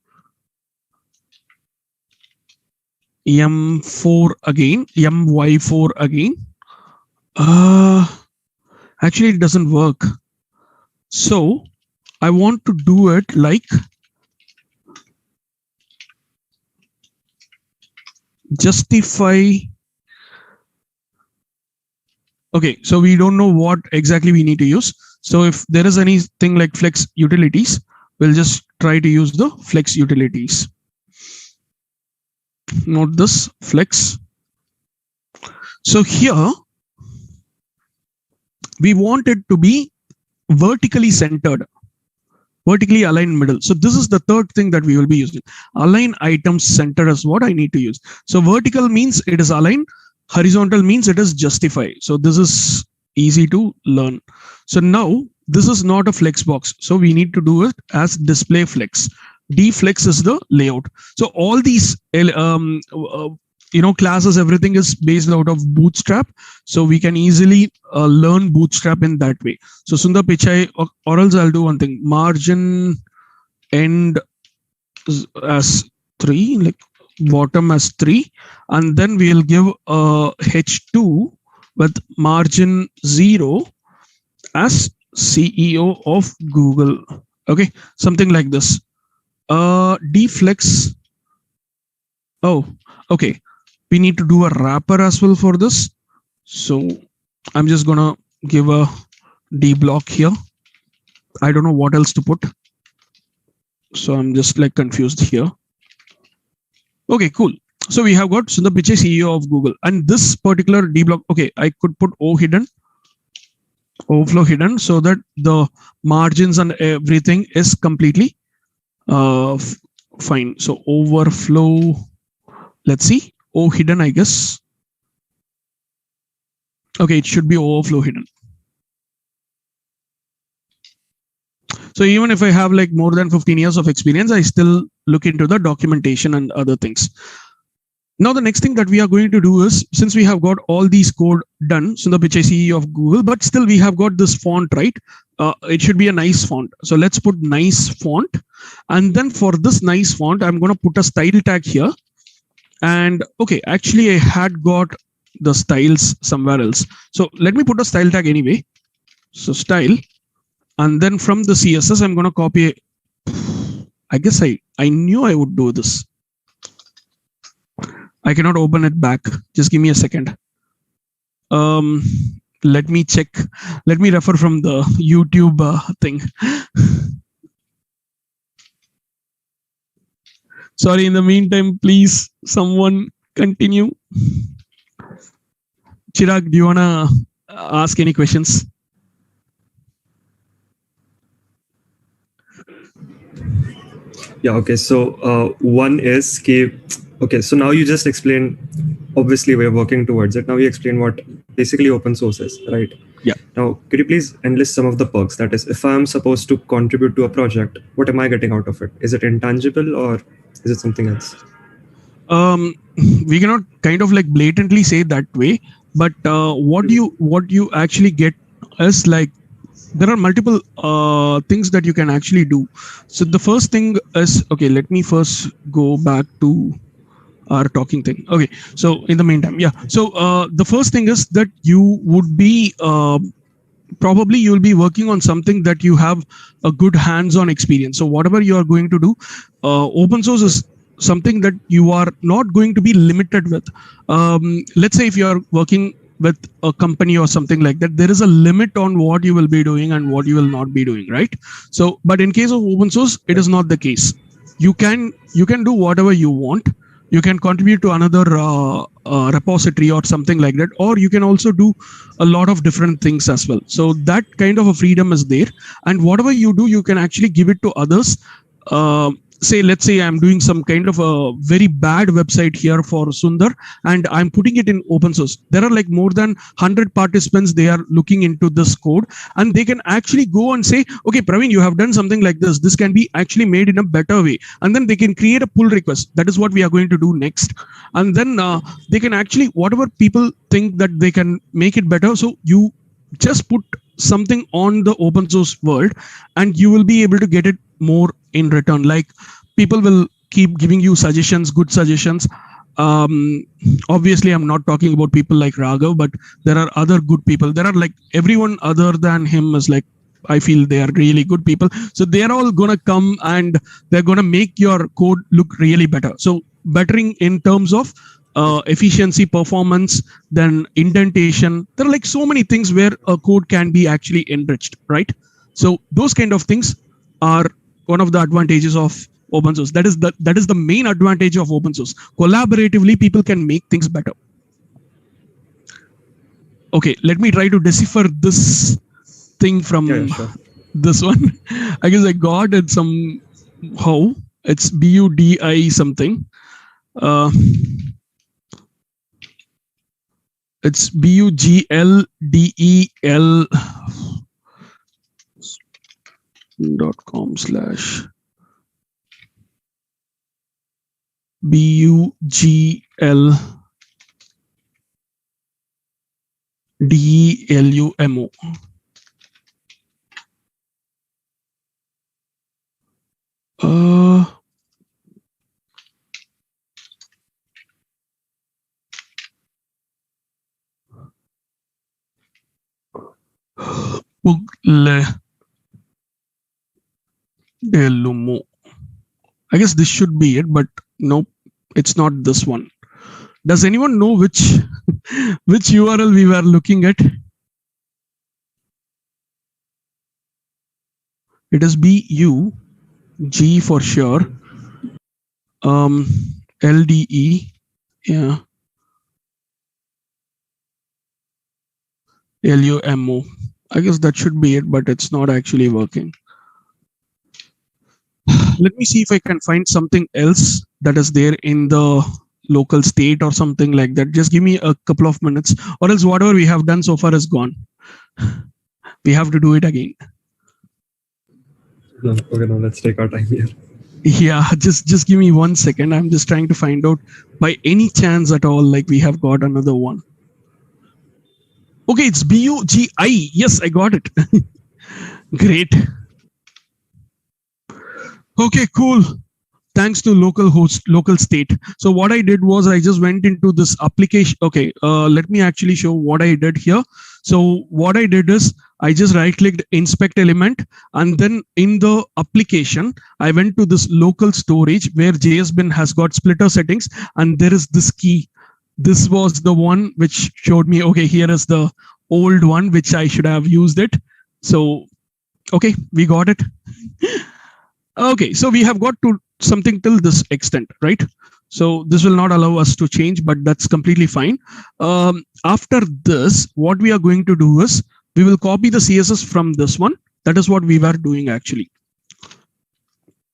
M4 again, MY4 again. Actually, it doesn't work. So I want to do it like justify. Okay, so we don't know what exactly we need to use. So if there is anything like flex utilities, we'll just try to use the flex utilities. Note this flex. So here we want it to be vertically centered, vertically aligned middle. So this is the third thing that we will be using. Align items center is what I need to use. So vertical means it is aligned. Horizontal means it is justify. So this is easy to learn. So now this is not a flex box. So we need to do it as display flex. Dflex is the layout. So all these classes, everything is based out of Bootstrap. So we can easily learn Bootstrap in that way. So Sundar Pichai, or else I'll do one thing. Margin end as 3, like bottom as 3, and then we'll give a H2 with margin 0 as CEO of Google. Okay, something like this. Deflex. Oh, okay. We need to do a wrapper as well for this. So I'm just gonna give a D block here. I don't know what else to put. So I'm just like confused here. Okay, cool. So we have got Sundar Pichai, CEO of Google, and this particular D block. Okay, I could put O hidden, overflow hidden, so that the margins and everything is completely fine. So overflow. Let's see. O hidden, I guess. Okay, it should be overflow hidden. So even if I have like more than 15 years of experience, I still look into the documentation and other things. Now, the next thing that we are going to do is, since we have got all these code done, Sundar Pichai, CEO of Google, but still we have got this font, right? It should be a nice font. So let's put nice font. And then for this nice font, I'm going to put a style tag here. And okay, actually I had got the styles somewhere else. So let me put a style tag anyway. So style. And then from the CSS, I'm going to copy. I guess I knew I would do this. I cannot open it back. Just give me a second. Let me check. Let me refer from the YouTube thing. Sorry, in the meantime, please, someone continue. Chirag, do you want to ask any questions? Yeah, okay. So one is, okay, so now you just explained, obviously we're working towards it. Now you explain what basically open source is, right? Yeah. Now, could you please enlist some of the perks? That is, if I'm supposed to contribute to a project, what am I getting out of it? Is it intangible or is it something else? We cannot kind of like blatantly say that way, but what you actually get is like, there are multiple things that you can actually do. So the first thing is, okay, let me first go back to our talking thing. Okay, so in the meantime, yeah. So the first thing is that you would be probably you'll be working on something that you have a good hands-on experience. So whatever you are going to do, open source is something that you are not going to be limited with. Let's say if you are working with a company or something like that, there is a limit on what you will be doing and what you will not be doing, right? So, but in case of open source, it is not the case. You can do whatever you want. You can contribute to another repository or something like that, or you can also do a lot of different things as well. So that kind of a freedom is there, and whatever you do, you can actually give it to others. Let's say I'm doing some kind of a very bad website here for Sundar, and I'm putting it in open source. There are like more than 100 participants. They are looking into this code, and they can actually go and say, okay, Praveen, you have done something like this. This can be actually made in a better way. And then they can create a pull request. That is what we are going to do next. And then they can actually, whatever people think that they can make it better. So you just put something on the open source world, and you will be able to get it more in return. Like, people will keep giving you suggestions, good suggestions. Obviously I'm not talking about people like Raghav, but there are other good people. There are like everyone other than him is like, I feel they are really good people. So they're all gonna come and they're gonna make your code look really better. So bettering in terms of efficiency, performance, then indentation. There are like so many things where a code can be actually enriched, right? So those kind of things are one of the advantages of open source. That is the main advantage of open source. Collaboratively, people can make things better. Okay, let me try to decipher this thing from this one. I guess I got it somehow. It's BUDI something. It's bugldel.com/ BUGLDELUMO. Bugledelumo. I guess this should be it, but nope, it's not this one. Does anyone know which which URL we were looking at? It is BUG for sure. LDE, yeah. LUMO. I guess that should be it, but it's not actually working. Let me see if I can find something else that is there in the local state or something like that. Just give me a couple of minutes, or else whatever we have done so far is gone. We have to do it again. No, okay, now let's take our time here. Yeah, just give me 1 second. I'm just trying to find out by any chance at all, like we have got another one. Okay, it's BUGI. Yes, I got it. Great. Okay, cool. Thanks to local state. So what I did was I just went into this application. Okay, let me actually show what I did here. So what I did is I just right clicked inspect element, and then in the application, I went to this local storage where JSBin has got splitter settings, and there is this key. This was the one which showed me, okay, here is the old one, which I should have used it. So, okay, we got it. Okay, so we have got to something till this extent, right? So this will not allow us to change, but that's completely fine. After this, what we are going to do is we will copy the CSS from this one. That is what we were doing actually.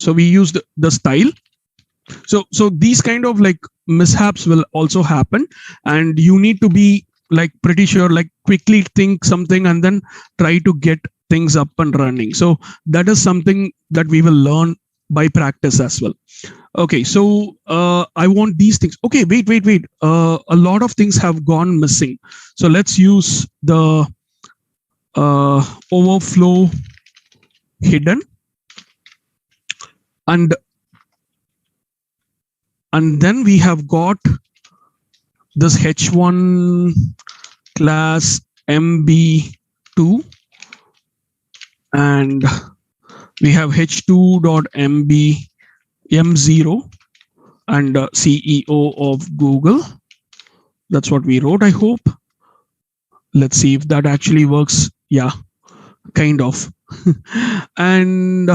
So we used the style. So these kind of like mishaps will also happen, and you need to be like pretty sure, like quickly think something and then try to get things up and running. So that is something that we will learn by practice as well. Okay, so I want these things. Okay, wait. A lot of things have gone missing. So let's use the overflow hidden, and then we have got this h1 class mb2, and we have h2.mb m0 and CEO of Google. That's what we wrote, I hope. Let's see if that actually works. Yeah, kind of. And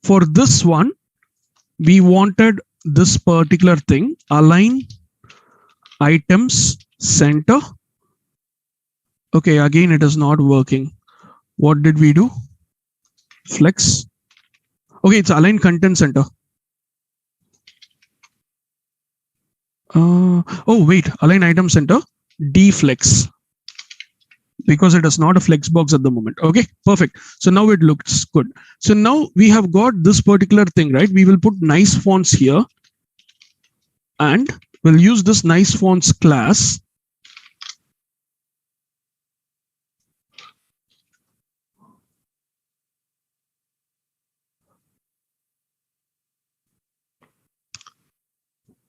for this one, we wanted this particular thing, align items center. Okay, again, it is not working. What did we do? Flex. Okay, it's align content center. Oh, wait, align item center, deflex, because it is not a flex box at the moment. Okay, perfect. So now it looks good. So now we have got this particular thing, right? We will put nice fonts here, and we'll use this nice fonts class.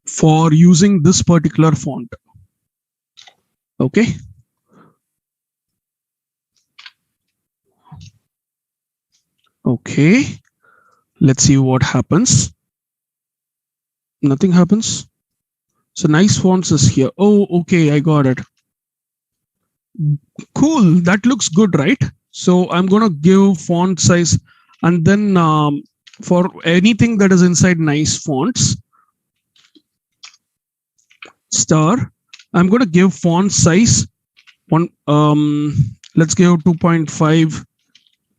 For using this particular font. Okay. Okay. Let's see what happens. Nothing happens. So nice fonts is here. Oh, okay, I got it. Cool. That looks good, right? So I'm going to give font size, and then for anything that is inside nice fonts, star, I'm going to give font size one. Let's give 2.5.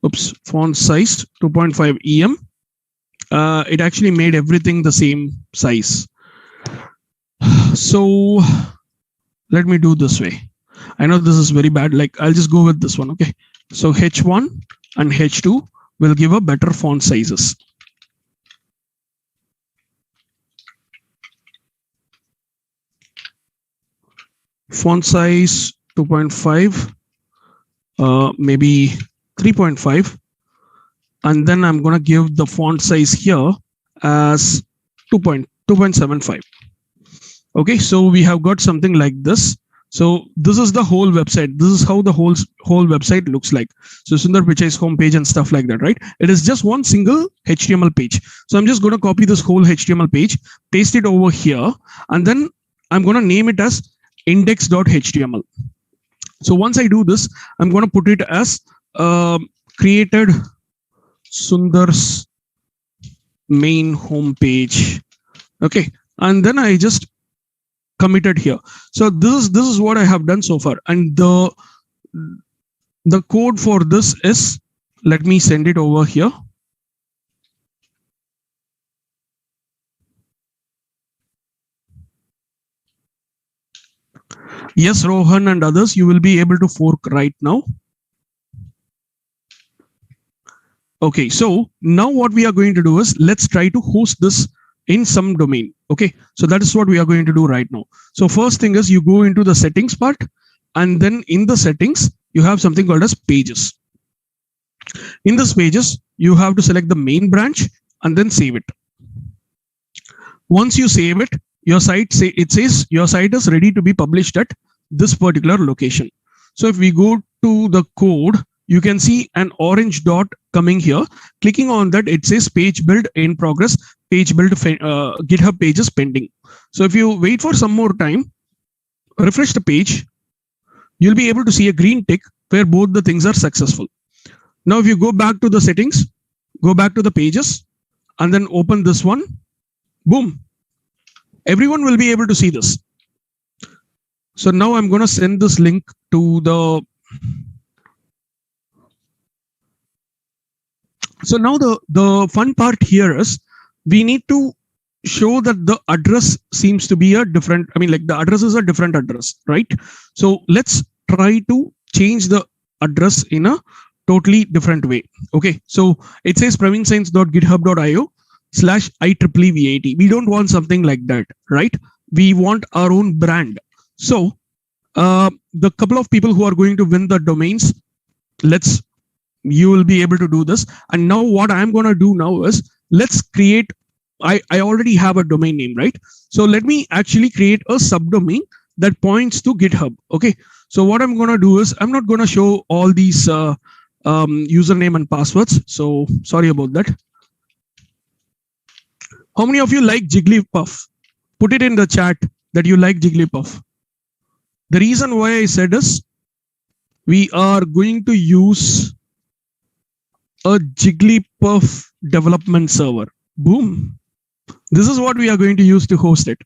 Oops, font size 2.5 em. It actually made everything the same size. So let me do this way. I know this is very bad. Like I'll just go with this one. Okay. So H1 and H2 will give a better font sizes. Font size 2.5, maybe 3.5. And then I'm going to give the font size here as 2.75. Okay, so we have got something like this. So this is the whole website. This is how the whole website looks like. So Sundar Pichai's homepage and stuff like that, right? It is just one single HTML page. So I'm just going to copy this whole HTML page, paste it over here, and then I'm going to name it as index.html. So once I do this, I'm going to put it as created Sundar's main homepage. Okay, and then I just committed here. So this is what I have done so far, and the code for this is, let me send it over here. Yes, Rohan and others, you will be able to fork right now. Okay, so now what we are going to do is, let's try to host this in some domain. Okay, so that is what we are going to do right now. So first thing is, you go into the settings part, and then in the settings, you have something called as pages. In this pages, you have to select the main branch and then save it. Once you save it, your site says your site is ready to be published at this particular location. So if we go to the code, you can see an orange dot coming here. Clicking on that, it says page build in progress, page build GitHub pages pending. So if you wait for some more time, refresh the page, you'll be able to see a green tick where both the things are successful. Now, if you go back to the settings, go back to the pages, and then open this one, boom, everyone will be able to see this. So now I'm going to send this link to the. So now the fun part here is, we need to show that the address seems to be a different, I mean, like the address is a different address, right? So let's try to change the address in a totally different way. Okay, so it says praveenscience.github.io/IEEEVIT. We don't want something like that, right? We want our own brand. So the couple of people who are going to win the domains, you will be able to do this. And now what I'm going to do now is, let's create, I already have a domain name, right? So let me actually create a subdomain that points to GitHub. Okay, so what I'm going to do is, I'm not going to show all these username and passwords. So sorry about that. How many of you like Jigglypuff? Put it in the chat that you like Jigglypuff. The reason why I said is, we are going to use a Jigglypuff development server. Boom. This is what we are going to use to host it.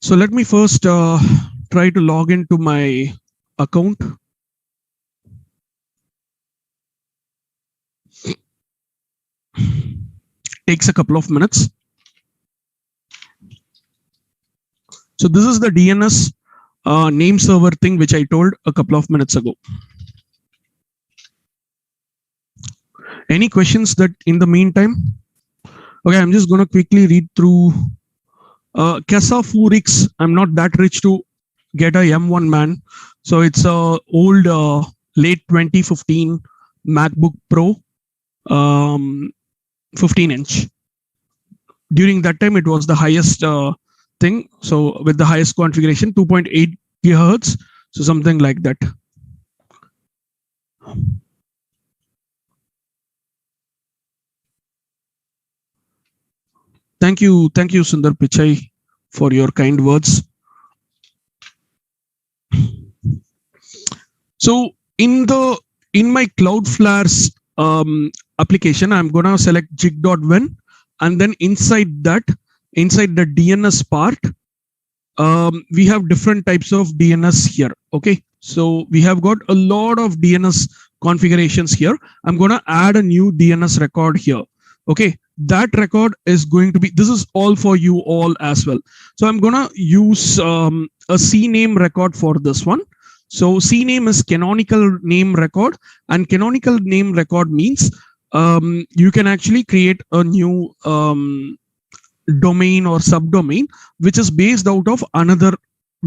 So let me first try to log into my account. Takes a couple of minutes. So this is the DNS name server thing which I told a couple of minutes ago. Any questions that in the meantime? Okay, I'm just going to quickly read through. Kesa Furix, I'm not that rich to get a M1 man. So it's a old late 2015 MacBook Pro 15-inch. During that time, it was the highest thing. So with the highest configuration, 2.8 gigahertz. So something like that. Thank you, Sundar Pichai, for your kind words. So in my Cloudflare's application, I'm gonna select jig.win, and then inside the DNS part, we have different types of DNS here. Okay, so we have got a lot of DNS configurations here. I'm gonna add a new DNS record here. Okay, that record is going to be, this is all for you all as well. So I'm going to use a CNAME record for this one. So CNAME is canonical name record, and canonical name record means you can actually create a new domain or subdomain which is based out of another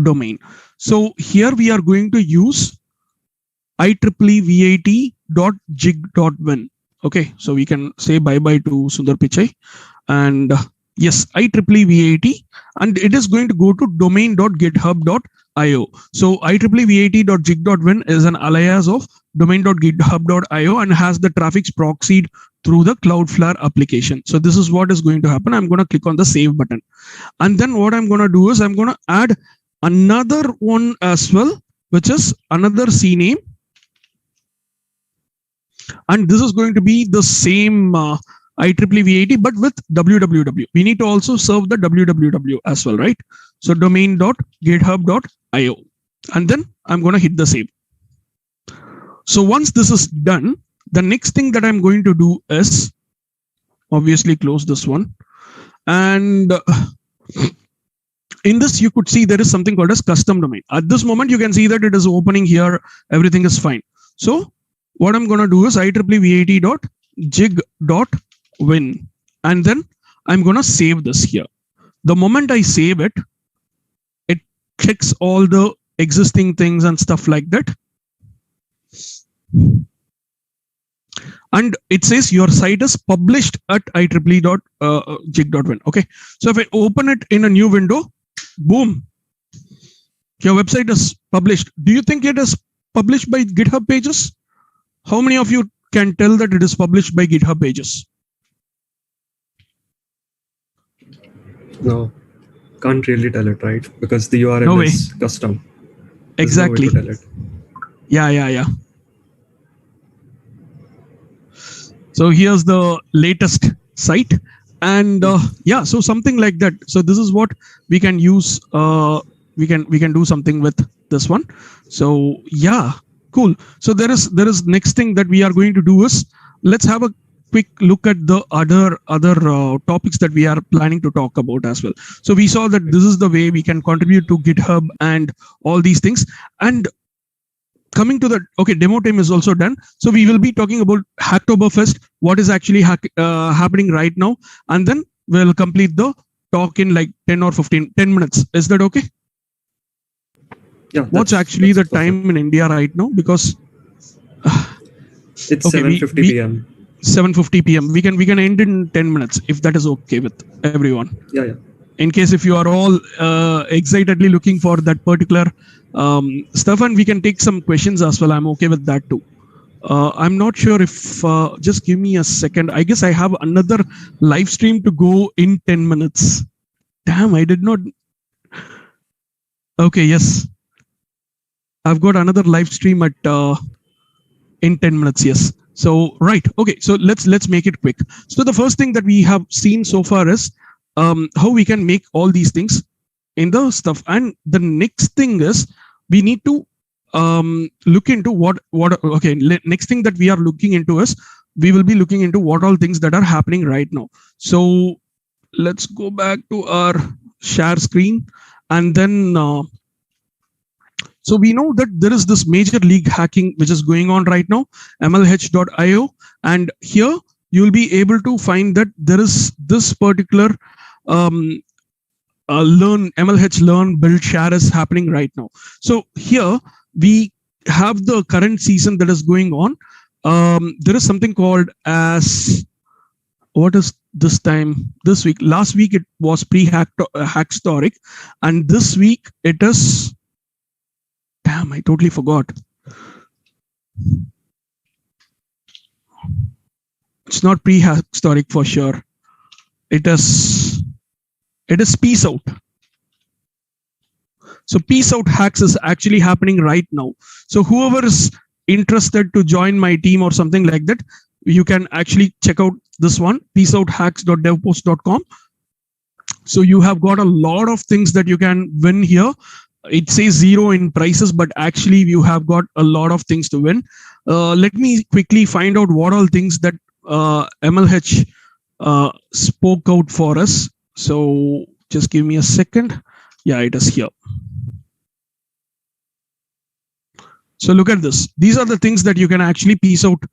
domain. So here we are going to use IEEEVIT.jig.win. Okay, so we can say bye-bye to Sundar Pichai. And yes, IEEEVIT, and it is going to go to domain.github.io. So IEEEVIT.jig.win is an alias of domain.github.io and has the traffic proxied through the Cloudflare application. So this is what is going to happen. I'm going to click on the save button. And then what I'm going to do is I'm going to add another one as well, which is another CNAME. And this is going to be the same IEEEVIT, but with www. We need to also serve the www as well, right? So domain.github.io. And then I'm going to hit the save. So once this is done, the next thing that I'm going to do is obviously close this one. And in this, you could see there is something called as custom domain. At this moment, you can see that it is opening here. Everything is fine. So what I'm going to do is IEEEVIT.jig.win. And then I'm going to save this here. The moment I save it, it checks all the existing things and stuff like that. And it says your site is published at IEEE.jig.win. Okay. So if I open it in a new window, boom, your website is published. Do you think it is published by GitHub pages? How many of you can tell that it is published by GitHub pages? No, can't really tell it, right? Because the URL is custom. There's exactly. No way to tell it. Yeah. So here's the latest site. And yeah, so something like that. So this is what we can use. We can do something with this one. So yeah. Cool. So there is next thing that we are going to do is let's have a quick look at the other topics that we are planning to talk about as well. So we saw that this is the way we can contribute to GitHub and all these things. And coming to the demo time is also done. So we will be talking about Hacktoberfest, what is actually happening right now, and then we'll complete the talk in like 10 minutes. Is that okay? Yeah. What's actually the time in India right now? Because it's 7:50 p.m. 7:50 p.m. We can end in 10 minutes if that is okay with everyone. Yeah. In case if you are all excitedly looking for that particular stuff, and we can take some questions as well. I'm okay with that too. I'm not sure if just give me a second. I guess I have another live stream to go in 10 minutes. Damn, I did not. Okay, yes. I've got another live stream at in 10 minutes. Yes. So right. Okay. So let's make it quick. So the first thing that we have seen so far is how we can make all these things in the stuff. And the next thing is we need to look into next thing that we are looking into is we will be looking into what all things that are happening right now. So let's go back to our share screen, and then so we know that there is this major league hacking which is going on right now, MLH.io, and here you will be able to find that there is this particular MLH learn build share is happening right now. So here we have the current season that is going on. There is something called as, what is this time? This week, last week it was pre-Hacktoric, and this week it is, damn, I totally forgot. It's not pre-Hacktoric for sure. It is Peace Out. So Peace Out Hacks is actually happening right now. So whoever is interested to join my team or something like that, you can actually check out this one, peaceouthacks.devpost.com. So you have got a lot of things that you can win here. It says 0 in prices, but actually you have got a lot of things to win. Let me quickly find out what all things that MLH spoke out for us. So just give me a second. Yeah, it is here. So look at this. These are the things that you can actually piece out.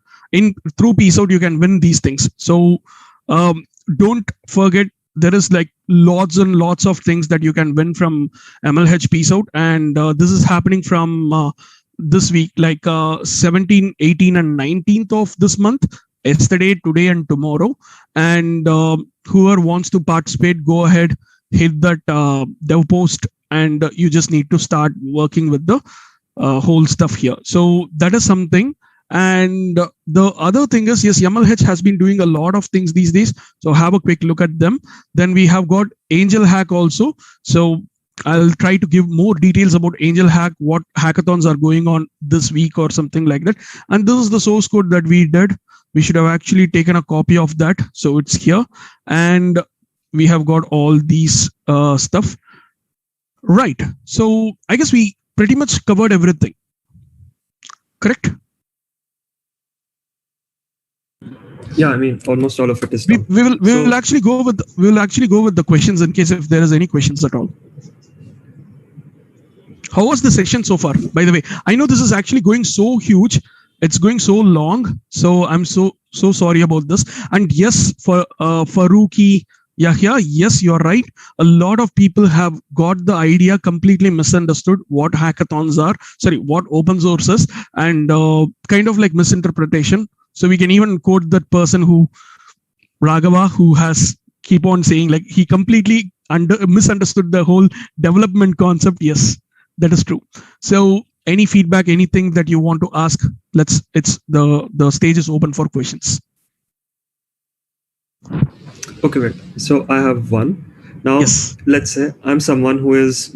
Through piece out, you can win these things. So don't forget, there is like lots and lots of things that you can win from MLH piece out. And this is happening from this week, like 17, 18, and 19th of this month. Yesterday, today, and tomorrow. And whoever wants to participate, go ahead, hit that dev post, and you just need to start working with the whole stuff here. So that is something. And the other thing is, yes, MLH has been doing a lot of things these days. So have a quick look at them. Then we have got Angel Hack also. So I'll try to give more details about Angel Hack, what hackathons are going on this week or something like that. And this is the source code that we did. We should have actually taken a copy of that. So it's here. And we have got all these stuff. Right. So I guess we pretty much covered everything. Correct? Yeah, I mean, almost all of it is done. We will actually go with the questions in case if there is any questions at all. How was the session so far? By the way, I know this is actually going so huge. It's going so long. So I'm so sorry about this. And yes, for Faruqi, Yahya, yes, you're right. A lot of people have got the idea completely misunderstood what hackathons are. Sorry, what open source is, and kind of like misinterpretation. So we can even quote that person who, Raghava, who has keep on saying like he completely misunderstood the whole development concept. Yes, that is true. So any feedback, anything that you want to ask, the stage is open for questions. Okay, wait. So I have one. Now, yes. Let's say I'm someone who is,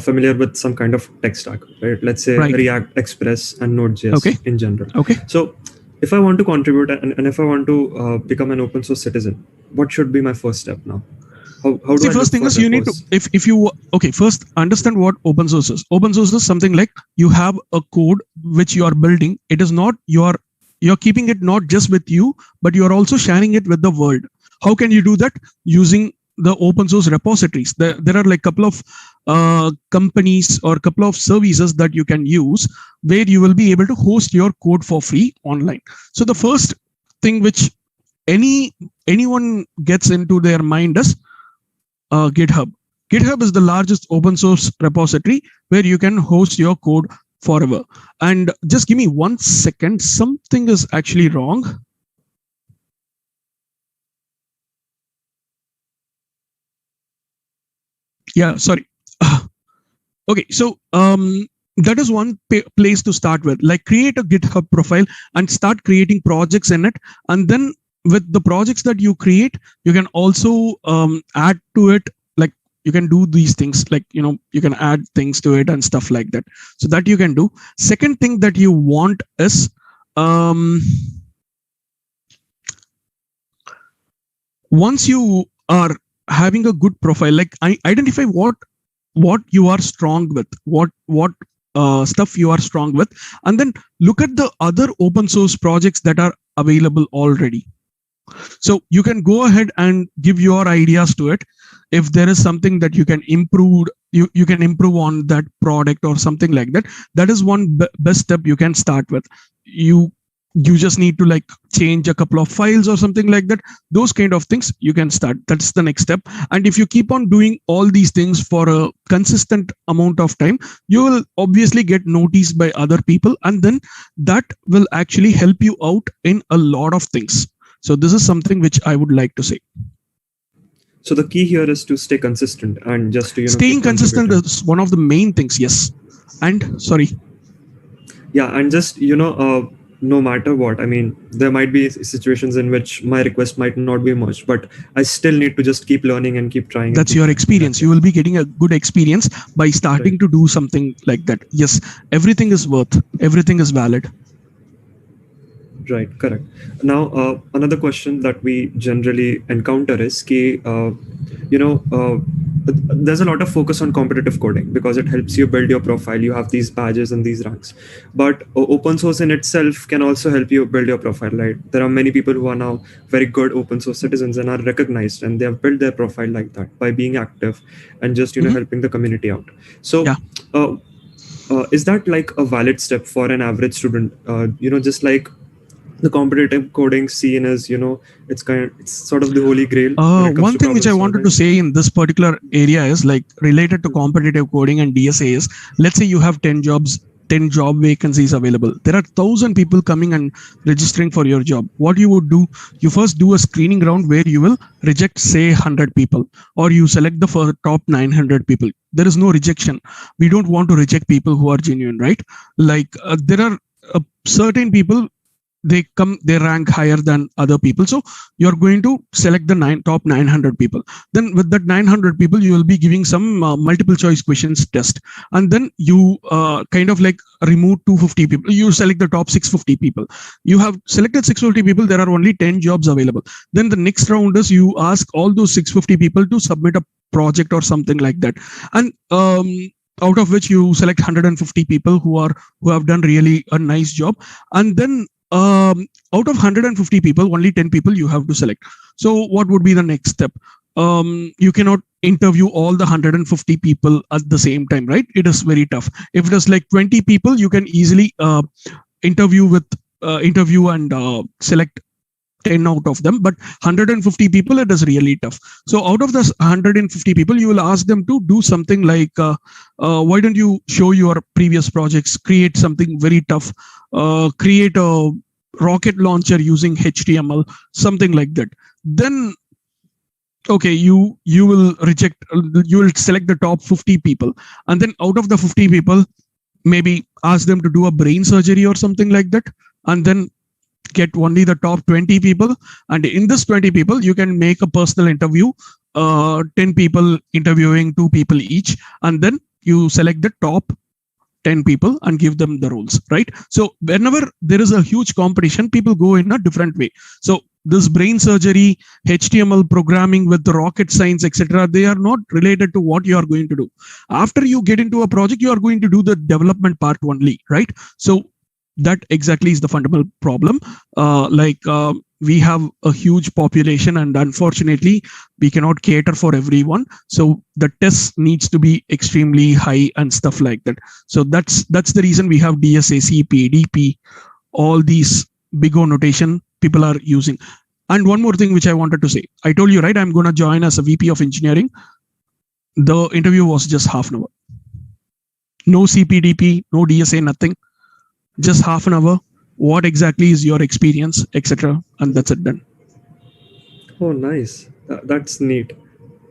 familiar with some kind of tech stack, right? Let's say React, Express, and Node.js in general. Okay. So if I want to contribute and if I want to become an open source citizen, what should be my first step now? How do the first thing is you need to, first understand what open source is. Open source is something like you have a code which you are building. It is not you're keeping it not just with you, but you are also sharing it with the world. How can you do that? Using the open source repositories. There are like a couple of companies or a couple of services that you can use where you will be able to host your code for free online. So the first thing which anyone gets into their mind is GitHub. GitHub is the largest open source repository where you can host your code forever. And just give me 1 second. Something is actually wrong. Yeah, sorry. Okay, so that is one place to start with. Like create a GitHub profile and start creating projects in it. And then with the projects that you create, you can also add to it. Like you can do these things, like, you can add things to it and stuff like that. So that you can do. Second thing that you want is once you are having a good profile, like identify what you are strong with, what stuff you are strong with, and then look at the other open source projects that are available already. So you can go ahead and give your ideas to it. If there is something that you can improve, you can improve on that product or something like that. That is one best step you can start with. You just need to like change a couple of files or something like that. Those kind of things you can start. That's the next step. And if you keep on doing all these things for a consistent amount of time, you will obviously get noticed by other people, and then that will actually help you out in a lot of things. So this is something which I would like to say. So the key here is to stay consistent and just to staying consistent is one of the main things. Yes. And sorry. Yeah, and just no matter what, I mean, there might be situations in which my request might not be much, but I still need to just keep learning and keep trying. That's your experience. You will be getting a good experience by starting to do something like that. Yes, everything is everything is valid. Right, correct. Now, another question that we generally encounter is, there's a lot of focus on competitive coding because it helps you build your profile. You have these badges and these ranks, but open source in itself can also help you build your profile, right? There are many people who are now very good open source citizens and are recognized, and they have built their profile like that by being active and just helping the community out. So is that like a valid step for an average student? Just like the competitive coding scene is, it's sort of the holy grail. One thing which I wanted to say in this particular area is like related to competitive coding and DSA is, let's say you have 10 job vacancies available. There are 1,000 people coming and registering for your job. What you would do, you first do a screening round where you will reject, say, 100 people, or you select the top 900 people. There is no rejection. We don't want to reject people who are genuine, right? Like there are certain people, they rank higher than other people. So you're going to select the top 900 people. Then with that 900 people, you will be giving some multiple choice questions test. And then you kind of like remove 250 people. You select the top 650 people. You have selected 650 people. There are only 10 jobs available. Then the next round is you ask all those 650 people to submit a project or something like that. And out of which you select 150 people who have done really a nice job. And then out of 150 people, only 10 people you have to select. So what would be the next step? You cannot interview all the 150 people at the same time, right? It is very tough. If it is like 20 people, you can easily interview and select 10 out of them, but 150 people, it is really tough. So out of the 150 people, you will ask them to do something like, why don't you show your previous projects, create something very tough, create a rocket launcher using HTML, something like that. Then, okay, you will select the top 50 people. And then out of the 50 people, maybe ask them to do a brain surgery or something like that. And then get only the top 20 people, and in this 20 people you can make a personal interview, 10 people interviewing 2 people each, and then you select the top 10 people and give them the roles, right? So whenever there is a huge competition, people go in a different way. So this brain surgery, HTML programming with the rocket science, etc., they are not related to what you are going to do. After you get into a project, you are going to do the development part only, right? So that exactly is the fundamental problem. We have a huge population, and unfortunately, we cannot cater for everyone. So the test needs to be extremely high and stuff like that. So that's the reason we have DSA, CP, DP, all these big O notation people are using. And one more thing which I wanted to say, I told you, right, I'm going to join as a VP of engineering. The interview was just half an hour. No CP, DP, no DSA, nothing. Just half an hour. What exactly is your experience, etc., and that's it done. Oh, nice. That's neat.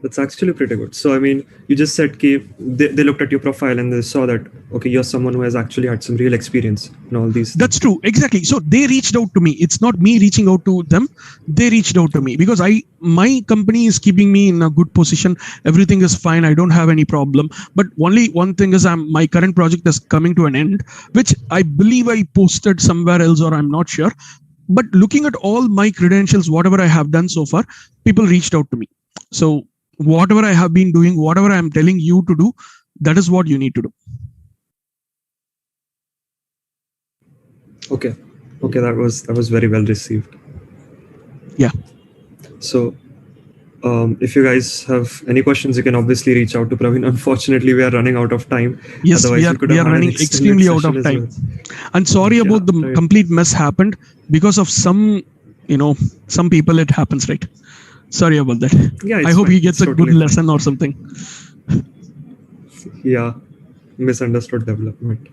That's actually pretty good. So, I mean, you just said they looked at your profile and they saw that, okay, you're someone who has actually had some real experience in all these things. That's true. Exactly. So they reached out to me. It's not me reaching out to them. They reached out to me because my company is keeping me in a good position. Everything is fine. I don't have any problem. But only one thing is my current project is coming to an end, which I believe I posted somewhere else, or I'm not sure. But looking at all my credentials, whatever I have done so far, people reached out to me. So whatever I have been doing, whatever I'm telling you to do, that is what you need to do. Okay, that was very well received. Yeah. So, if you guys have any questions, you can obviously reach out to Praveen. Unfortunately, we are running out of time. Yes, otherwise we are running extremely out of time. Well. And sorry about the complete mess happened because of some people. It happens, right? Sorry about that. Yeah, I hope he gets a good lesson or something. Yeah, misunderstood development.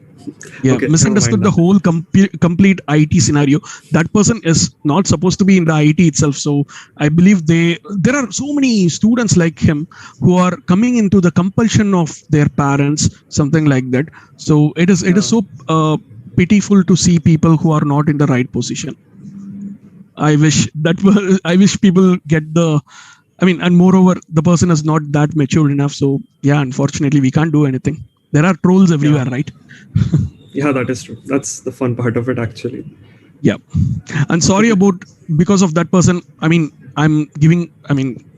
Yeah, okay, misunderstood the whole complete IT scenario. That person is not supposed to be in the IT itself. So I believe there are so many students like him who are coming into the compulsion of their parents, something like that. So it is so pitiful to see people who are not in the right position. I wish people get and moreover, the person is not that mature enough. So yeah, unfortunately, we can't do anything. There are trolls everywhere, right? Yeah, that is true. That's the fun part of it, actually. Yeah. And sorry about, because of that person, I'm giving,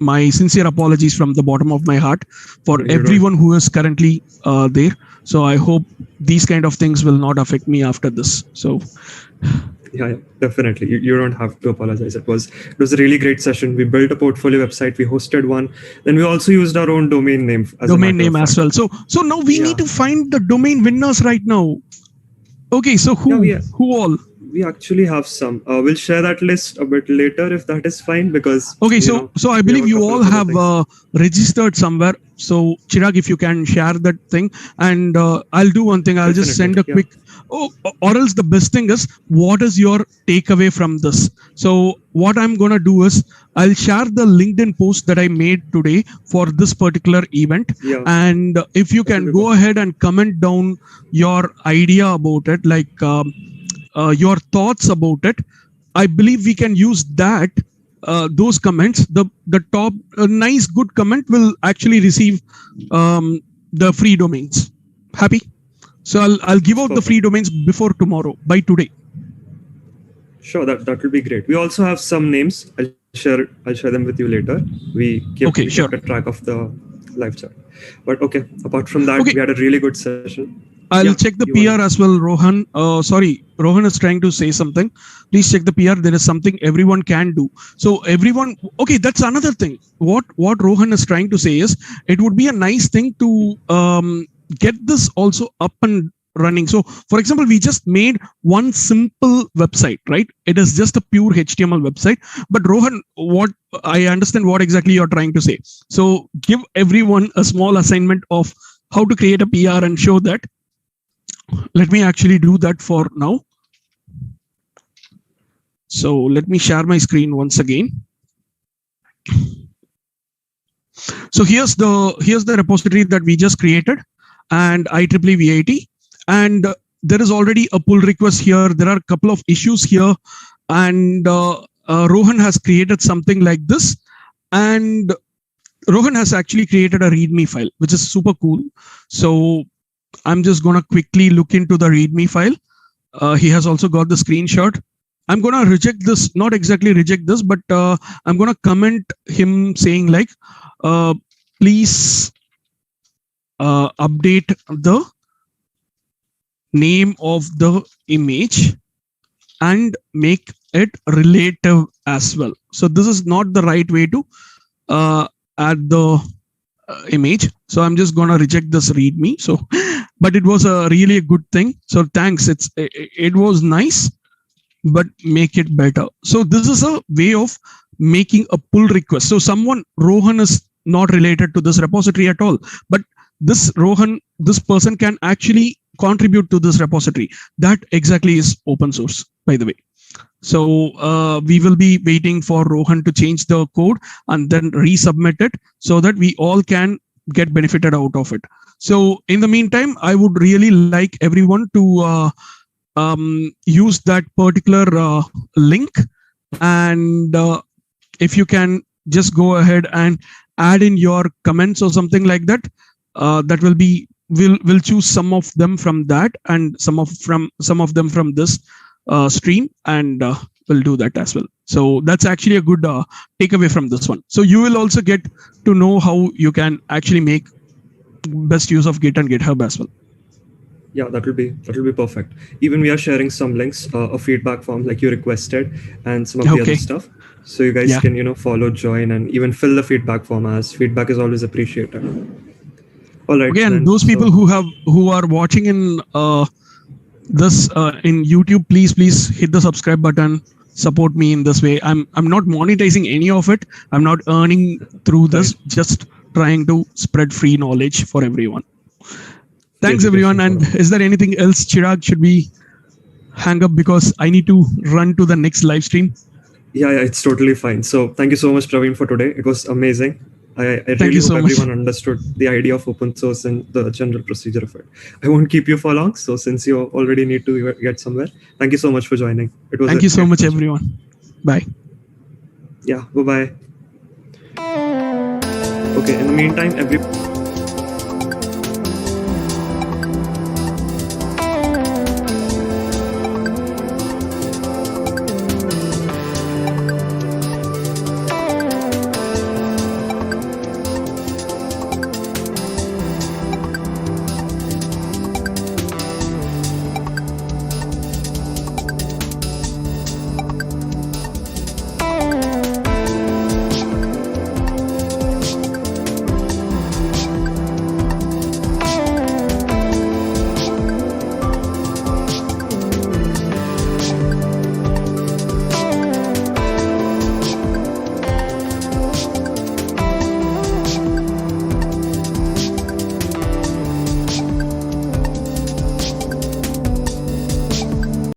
my sincere apologies from the bottom of my heart for everyone who is currently there. So I hope these kind of things will not affect me after this. So yeah, definitely. You don't have to apologize. It was a really great session. We built a portfolio website. We hosted one. Then we also used our own domain name as well. So now we need to find the domain winners right now. Okay, so who all? We actually have some. We'll share that list a bit later if that is fine, because so I believe you all have registered somewhere. So Chirag, if you can share that thing, and I'll do one thing. I'll just send a quick. Or else the best thing is, what is your takeaway from this? So what I'm gonna do is, I'll share the LinkedIn post that I made today for this particular event, and if you can go ahead and comment down your idea about it, like your thoughts about it. I believe we can use that. Those comments, the top nice good comment will actually receive the free domains. Happy? So I'll give out the free domains before tomorrow, by today. Sure, that will be great. We also have some names. I'll share them with you later. We kept a track of the live chat. But okay, apart from that, we had a really good session. I'll check the PR as well, Rohan. Sorry, Rohan is trying to say something. Please check the PR. There is something everyone can do. So everyone, okay, that's another thing. What Rohan is trying to say is, it would be a nice thing to get this also up and running. So for example, we just made one simple website, right? It is just a pure HTML website. But Rohan, what I understand what exactly you're trying to say. So give everyone a small assignment of how to create a PR and show that. Let me actually do that for now. So let me share my screen once again. So here's the repository that we just created, and IEEEVIT, and there is already a pull request here. There are a couple of issues here, and Rohan has created something like this, and Rohan has actually created a README file, which is super cool. So I'm just going to quickly look into the README file. He has also got the screenshot. I'm going to reject this, not exactly reject this, but I'm going to comment him saying like, please update the name of the image and make it relative as well. So this is not the right way to add the image. So I'm just going to reject this README. So, but it was really a good thing. So thanks. It was nice, but make it better. So this is a way of making a pull request. So Rohan is not related to this repository at all, but this person can actually contribute to this repository. That exactly is open source, by the way. So we will be waiting for Rohan to change the code and then resubmit it so that we all can get benefited out of it. So in the meantime, I would really like everyone to use that particular link, and if you can just go ahead and add in your comments or something like that, that will be we'll choose some of them from that and some of them from this stream, and we'll do that as well. So that's actually a good takeaway from this one. So you will also get to know how you can actually make best use of Git and GitHub as well. Yeah, that will be perfect. Even we are sharing some links, a feedback form like you requested, and some of the other stuff. So you guys can follow, join, and even fill the feedback form, as feedback is always appreciated. All right. Okay, and those people who are watching in this in YouTube, please hit the subscribe button. Support me in this way. I'm not monetizing any of it. I'm not earning through this. Just trying to spread free knowledge for everyone. Thanks everyone. And is there anything else, Chirag? Should we hang up because I need to run to the next live stream? Yeah, it's totally fine. So thank you so much, Praveen, for today. It was amazing. I really hope everyone understood the idea of open source and the general procedure of it. I won't keep you for long. So since you already need to get somewhere, thank you so much for joining. Thank you so much, everyone. Bye. Yeah, bye-bye. Okay, in the meantime,